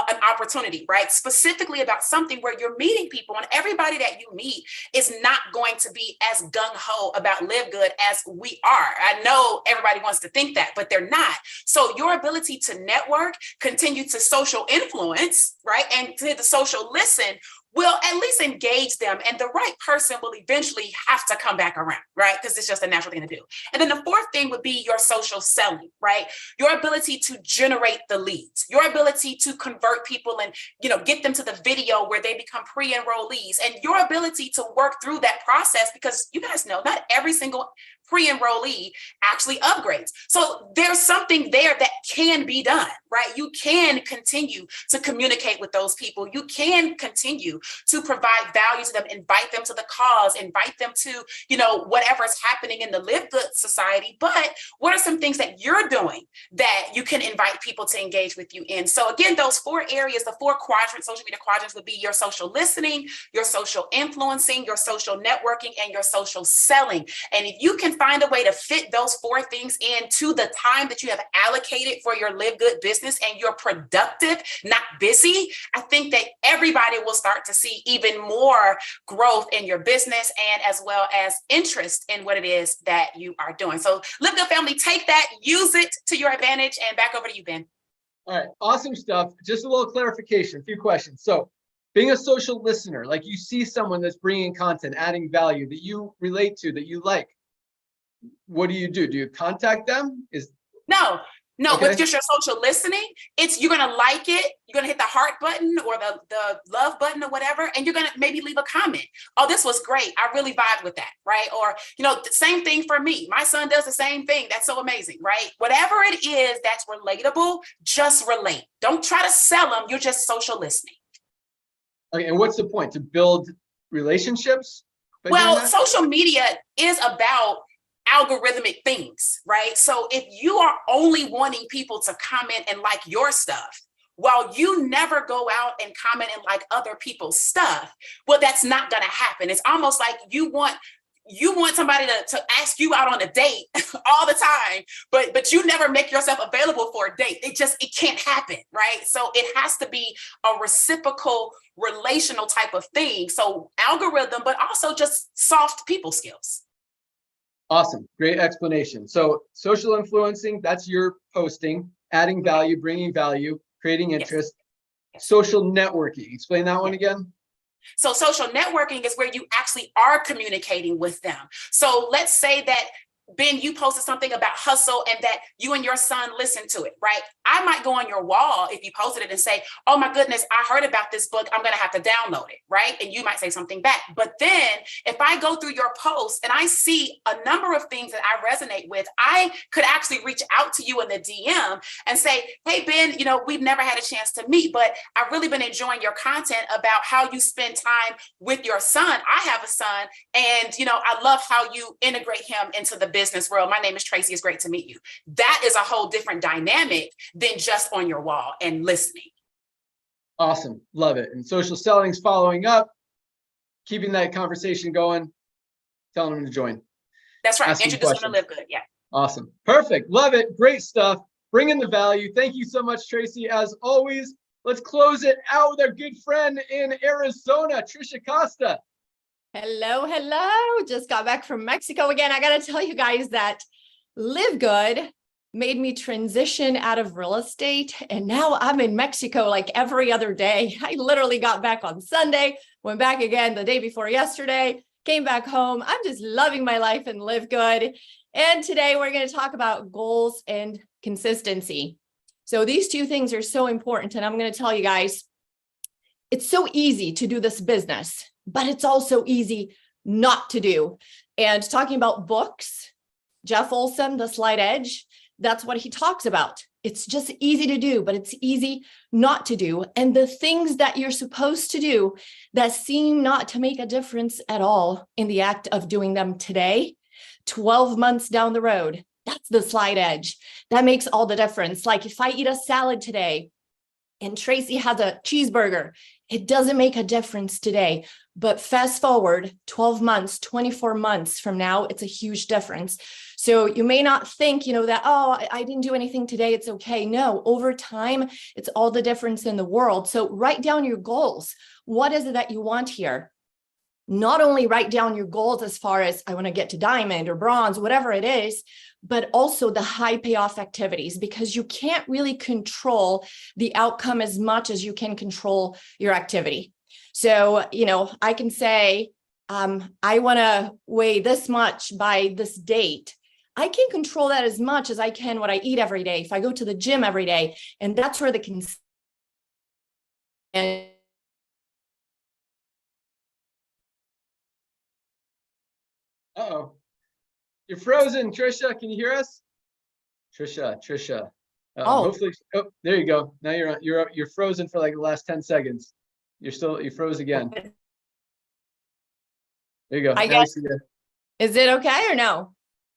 an opportunity, right? Specifically about something where you're meeting people, and everybody that you meet is not going to be as gung-ho about Live Good as we are. I know everybody wants to think that, but they're not. So your ability to network, continue to social influence, right? And to the social listen will at least engage them, and the right person will eventually have to come back around, right? Because it's just a natural thing to do. And then the fourth thing would be your social selling, right? Your ability to generate the leads, your ability to convert people and, get them to the video where they become pre-enrollees, and your ability to work through that process, because you guys know not every single pre-enrollee actually upgrades. So there's something there that can be done, right? You can continue to communicate with those people. You can continue to provide value to them, invite them to the cause, invite them to, whatever is happening in the Live Good Society. But what are some things that you're doing that you can invite people to engage with you in? So again, those 4 areas, the 4 quadrants, social media quadrants, would be your social listening, your social influencing, your social networking, and your social selling. And if you can find a way to fit those 4 things into the time that you have allocated for your Live Good business, and you're productive, not busy, I think that everybody will start to see even more growth in your business, and as well as interest in what it is that you are doing. So Live Good family, take that, use it to your advantage, and back over to you, Ben. All right, awesome stuff. Just a little clarification, a few questions. So being a social listener, like you see someone that's bringing content, adding value that you relate to, that you like, what do? Do you contact them? No, Okay. with just your social listening, you're going to like it. You're going to hit the heart button or the love button or whatever. And you're going to maybe leave a comment. Oh, this was great. I really vibe with that. Right. Or, the same thing for me. My son does the same thing. That's so amazing. Right. Whatever it is that's relatable, just relate. Don't try to sell them. You're just social listening. Okay. And what's the point? To build relationships? Well, social media is about algorithmic things, right? So if you are only wanting people to comment and like your stuff, while you never go out and comment and like other people's stuff, well, that's not going to happen. It's almost like you want somebody to ask you out on a date all the time, but you never make yourself available for a date. It can't happen, right? So it has to be a reciprocal, relational type of thing. So algorithm, but also just soft people skills. Awesome. Great explanation. So social influencing, that's your posting, adding value, bringing value, creating interest. Yes. Social networking. Explain that one again. So social networking is where you actually are communicating with them. So let's say that, Ben, you posted something about hustle and that you and your son listened to it, right? I might go on your wall if you posted it and say, oh my goodness, I heard about this book. I'm going to have to download it, right? And you might say something back. But then if I go through your post and I see a number of things that I resonate with, I could actually reach out to you in the DM and say, hey, Ben, we've never had a chance to meet, but I've really been enjoying your content about how you spend time with your son. I have a son, and, I love how you integrate him into the business world. My name is Tracy. It's great to meet you. That is a whole different dynamic than just on your wall and listening. Awesome. Love it. And social selling's following up, keeping that conversation going, telling them to join. That's right. Introduce them to Live Good. Yeah. Awesome. Perfect. Love it. Great stuff. Bringing the value. Thank you so much, Tracy. As always, let's close it out with our good friend in Arizona, Trisha Costa. Hello. Just got back from Mexico again. I got to tell you guys that Live Good made me transition out of real estate. And now I'm in Mexico like every other day. I literally got back on Sunday, went back again the day before yesterday, came back home. I'm just loving my life and Live Good. And today we're going to talk about goals and consistency. So these 2 things are so important. And I'm going to tell you guys, it's so easy to do this business, but it's also easy not to do. And talking about books, Jeff Olson, The Slight Edge, that's what he talks about. It's just easy to do, but it's easy not to do. And the things that you're supposed to do that seem not to make a difference at all in the act of doing them today, 12 months down the road, that's the slight edge. That makes all the difference. Like if I eat a salad today and Tracy has a cheeseburger, it doesn't make a difference today. But fast forward 12 months, 24 months from now, it's a huge difference. So you may not think, that, oh, I didn't do anything today, it's okay. No, over time, it's all the difference in the world. So write down your goals. What is it that you want here? Not only write down your goals as far as I want to get to diamond or bronze, whatever it is, but also the high payoff activities, because you can't really control the outcome as much as you can control your activity. So, I can say, I want to weigh this much by this date. I can control that as much as I can what I eat every day. If I go to the gym every day, and that's where the Uh-oh. You're frozen, Trisha. Can you hear us? Trisha. Oh. Hopefully. Oh, there you go. Now you're frozen for like the last 10 seconds. You froze again. There you go. I Now we guess. see you. Is it okay or no?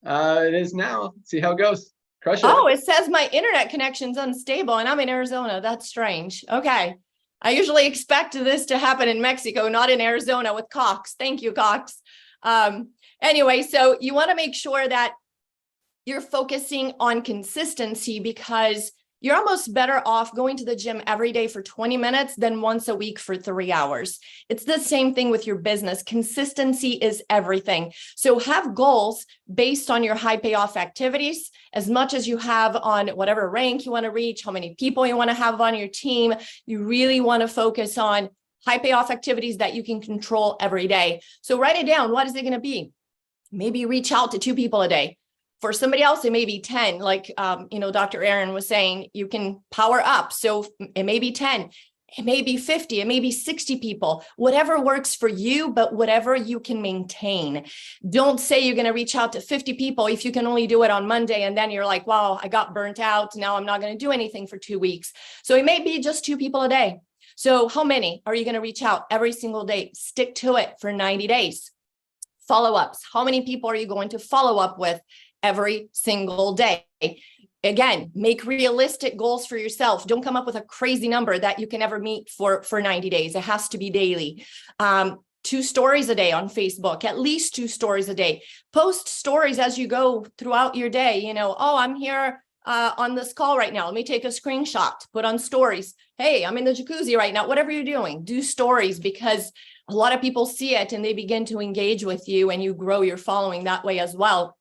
It is now. See how it goes. Crush it. Oh, it says my internet connection's unstable and I'm in Arizona. That's strange. Okay. I usually expect this to happen in Mexico, not in Arizona with Cox. Thank you, Cox. Anyway, so you want to make sure that you're focusing on consistency, because you're almost better off going to the gym every day for 20 minutes than once a week for 3 hours. It's the same thing with your business. Consistency is everything. So have goals based on your high payoff activities as much as you have on whatever rank you want to reach, how many people you want to have on your team. You really want to focus on high payoff activities that you can control every day. So write it down. What is it going to be? Maybe reach out to 2 people a day. For somebody else, it may be 10, like, Dr. Aaron was saying, you can power up. So it may be 10, it may be 50, it may be 60 people, whatever works for you, but whatever you can maintain. Don't say you're going to reach out to 50 people if you can only do it on Monday. And then you're like, wow, I got burnt out. Now I'm not going to do anything for 2 weeks. So it may be just 2 people a day. So how many are you going to reach out every single day? Stick to it for 90 days. Follow-ups. How many people are you going to follow up with every single day? Again, make realistic goals for yourself. Don't come up with a crazy number that you can never meet for 90 days. It has to be daily. 2 stories a day on Facebook, at least 2 stories a day. Post stories as you go throughout your day. Oh, I'm here on this call right now. Let me take a screenshot, put on stories. Hey, I'm in the jacuzzi right now. Whatever you're doing, do stories, because a lot of people see it and they begin to engage with you, and you grow your following that way as well.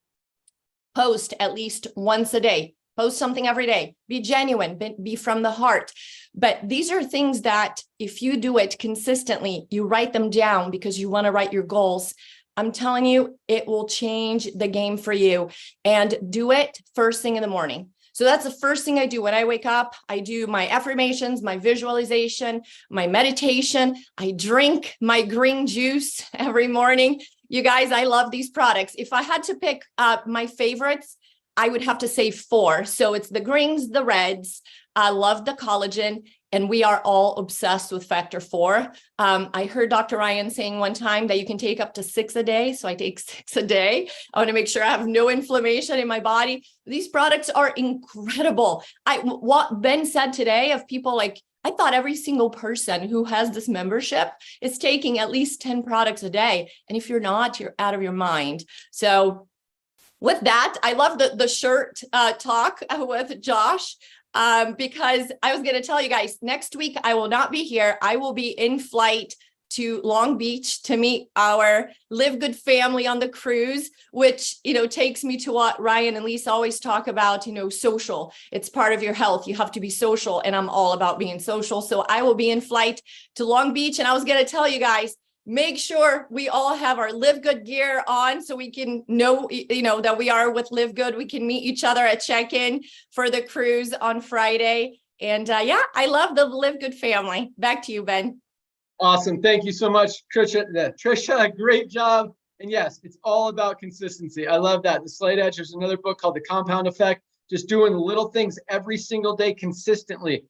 Post at least once a day. Post something every day. Be genuine, be from the heart. But these are things that if you do it consistently, you write them down because you want to write your goals. I'm telling you, it will change the game for you. And do it first thing in the morning. So that's the first thing I do when I wake up. I do my affirmations, my visualization, my meditation. I drink my green juice every morning. You guys, I love these products. If I had to pick my favorites, I would have to say 4. So it's the greens, the reds. I love the collagen, and we are all obsessed with factor 4. I heard Dr. Ryan saying one time that you can take up to 6 a day. So I take 6 a day. I want to make sure I have no inflammation in my body. These products are incredible. What Ben said today of people like, I thought every single person who has this membership is taking at least 10 products a day. And if you're not, you're out of your mind. So with that, I love the shirt talk with Josh. Because I was going to tell you guys, next week, I will not be here. I will be in flight to Long Beach to meet our LiveGood family on the cruise, which, takes me to what Ryan and Lisa always talk about, social. It's part of your health. You have to be social, and I'm all about being social. So I will be in flight to Long Beach, and I was going to tell you guys, make sure we all have our LiveGood gear on so we can know, that we are with LiveGood. We can meet each other at check-in for the cruise on Friday. And I love the LiveGood family. Back to you, Ben. Awesome. Thank you so much, Trisha, great job. And yes, it's all about consistency. I love that. The Slight Edge, there's another book called The Compound Effect. Just doing little things every single day consistently.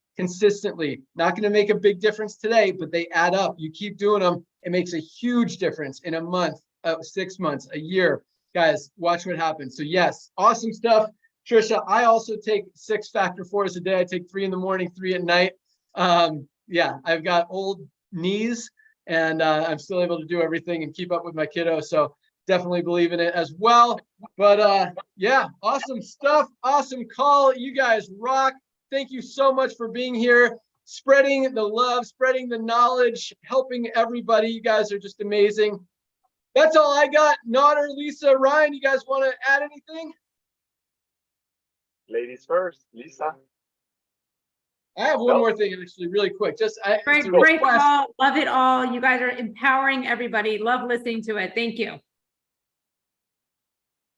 Not going to make a big difference today, but they add up. You keep doing them. It makes a huge difference in a month, 6 months, a year. Guys, watch what happens. So yes, awesome stuff. Trisha, I also take 6 factor 4s a day. I take 3 in the morning, 3 at night. I've got old knees and I'm still able to do everything and keep up with my kiddo. So definitely believe in it as well. But yeah, awesome stuff. Awesome call. You guys rock. Thank you so much for being here, spreading the love, spreading the knowledge, helping everybody. You guys are just amazing. That's all I got. Nodder, Lisa, Ryan, you guys want to add anything? Ladies first, Lisa. I have one more thing, actually, really quick. Great call. Love it all. You guys are empowering everybody. Love listening to it. Thank you.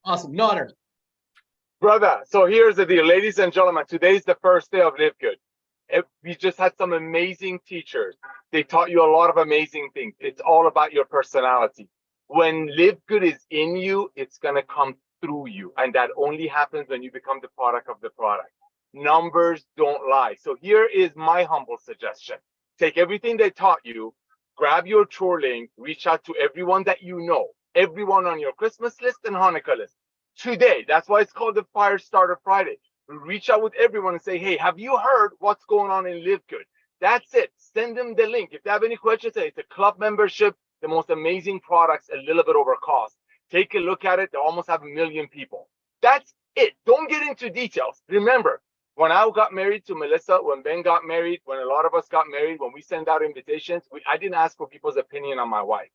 Awesome. Nodder. Brother, so here's the deal. Ladies and gentlemen, today's the first day of LiveGood. We just had some amazing teachers. They taught you a lot of amazing things. It's all about your personality. When LiveGood is in you, it's going to come through you. And that only happens when you become the product of the product. Numbers don't lie. So here is my humble suggestion. Take everything they taught you, grab your tour link, reach out to everyone that you know, everyone on your Christmas list and Hanukkah list. Today, that's why it's called the Firestarter Friday. Reach out with everyone and say, hey, have you heard what's going on in LiveGood? That's it. Send them the link. If they have any questions, say it's a club membership, the most amazing products, a little bit over cost. Take a look at it. They almost have 1 million people. That's it. Don't get into details. Remember, when I got married to Melissa, when Ben got married, when a lot of us got married, when we send out invitations, I didn't ask for people's opinion on my wife.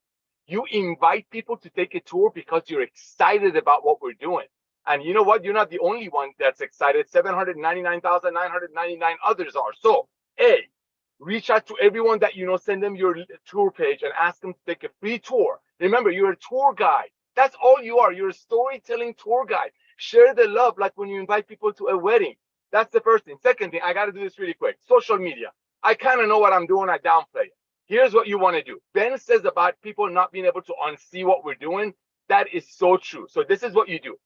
You invite people to take a tour because you're excited about what we're doing. And you know what? You're not the only one that's excited. 799,999 others are. So, A, reach out to everyone that you know, send them your tour page and ask them to take a free tour. Remember, you're a tour guide. That's all you are. You're a storytelling tour guide. Share the love like when you invite people to a wedding. That's the first thing. Second thing, I got to do this really quick. Social media. I kind of know what I'm doing. I downplay it. Here's what you want to do. Ben says about people not being able to unsee what we're doing. That is so true. So this is what you do.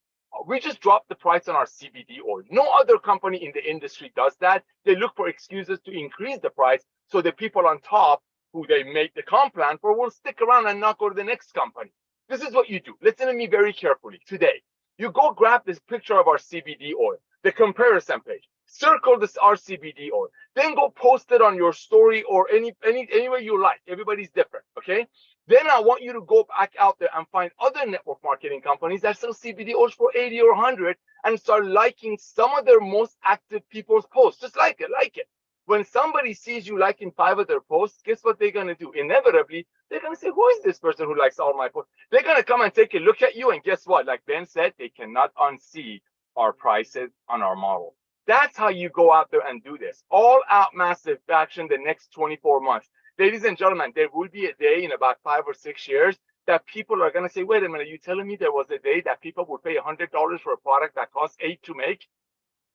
We just dropped the price on our CBD oil. No other company in the industry does that. They look for excuses to increase the price so the people on top who they make the comp plan for will stick around and not go to the next company. This is what you do. Listen to me very carefully today. You go grab this picture of our CBD oil, the comparison page, circle this our CBD oil, then go post it on your story or any way you like. Everybody's different, okay? Then I want you to go back out there and find other network marketing companies that sell CBD oils for 80 or 100 and start liking some of their most active people's posts. Just like it. When somebody sees you liking 5 of their posts, guess what they're going to do? Inevitably, they're going to say, who is this person who likes all my posts? They're going to come and take a look at you. And guess what? Like Ben said, they cannot unsee our prices on our model. That's how you go out there and do this. All out massive action the next 24 months. Ladies and gentlemen, there will be a day in about 5 or 6 years that people are going to say, wait a minute, are you telling me there was a day that people would pay $100 for a product that costs $8 to make?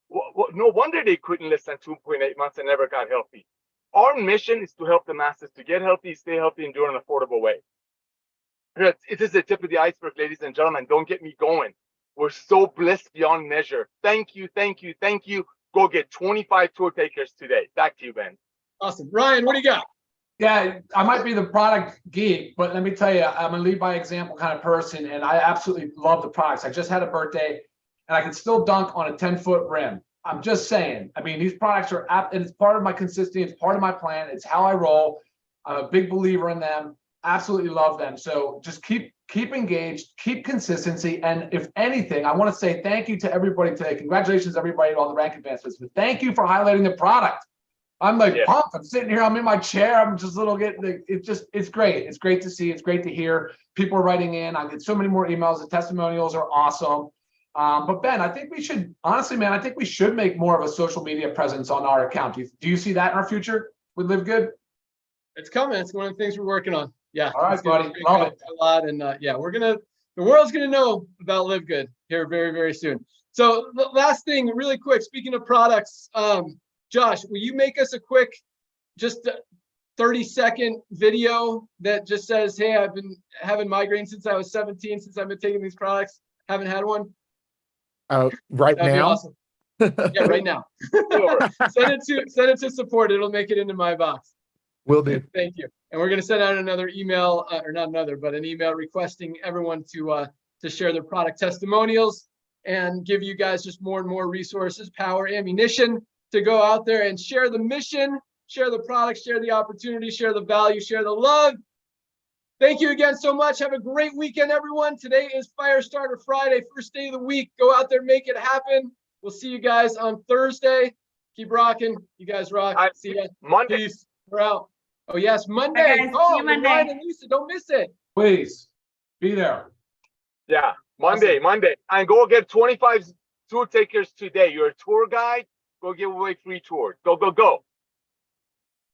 Well, no wonder they quit in less than 2.8 months and never got healthy. Our mission is to help the masses to get healthy, stay healthy, and do it in an affordable way. It is the tip of the iceberg, ladies and gentlemen. Don't get me going. We're so blessed beyond measure. Thank you, thank you, thank you. Go get 25 tour takers today. Back to you, Ben. Awesome. Ryan, what do you got? Yeah, I might be the product geek, but let me tell you, I'm a lead by example kind of person, and I absolutely love the products. I just had a birthday, and I can still dunk on a 10-foot rim. I'm just saying. I mean, these products are, and it's part of my consistency. It's part of my plan. It's how I roll. I'm a big believer in them. Absolutely love them. So just keep engaged, keep consistency. And if anything, I want to say thank you to everybody today. Congratulations, everybody, on the rank advancements. But thank you for highlighting the product. I'm like pumped. I'm sitting here. I'm in my chair. I'm just it's great. It's great to see. It's great to hear people are writing in. I get so many more emails. The testimonials are awesome. But Ben, I think we should, honestly, man, I think we should make more of a social media presence on our account. Do you see that in our future with LiveGood? It's coming. It's one of the things we're working on. Yeah. All right, buddy. Love it. A lot. And yeah, the world's going to know about LiveGood here very, very soon. So the last thing, really quick, speaking of products, Josh, will you make us a quick, just 30-second video that just says, hey, I've been having migraines since I was 17, since I've been taking these products, haven't had one? Right That'd now? Awesome. Yeah, right now. Send it to support. It'll make it into my box. Will do. Thank you. And we're going to send out another email, or not another, but an email requesting everyone to share their product testimonials and give you guys just more and more resources, power, ammunition to go out there and share the mission, share the product, share the opportunity, share the value, share the love, Thank you again so much. Have a great weekend, everyone. Today is Firestarter Friday, first day of the week. Go out there, make it happen. We'll see you guys on Thursday. Keep rocking. You guys rock. See ya. Monday. Peace. We're out. Oh, yes, Monday. guys. See Oh, you Monday. Ryan and Lisa, don't miss it. Please be there. Yeah, Monday. And go get 25 tour takers today. You're a tour guide. Go give away free tours. Go.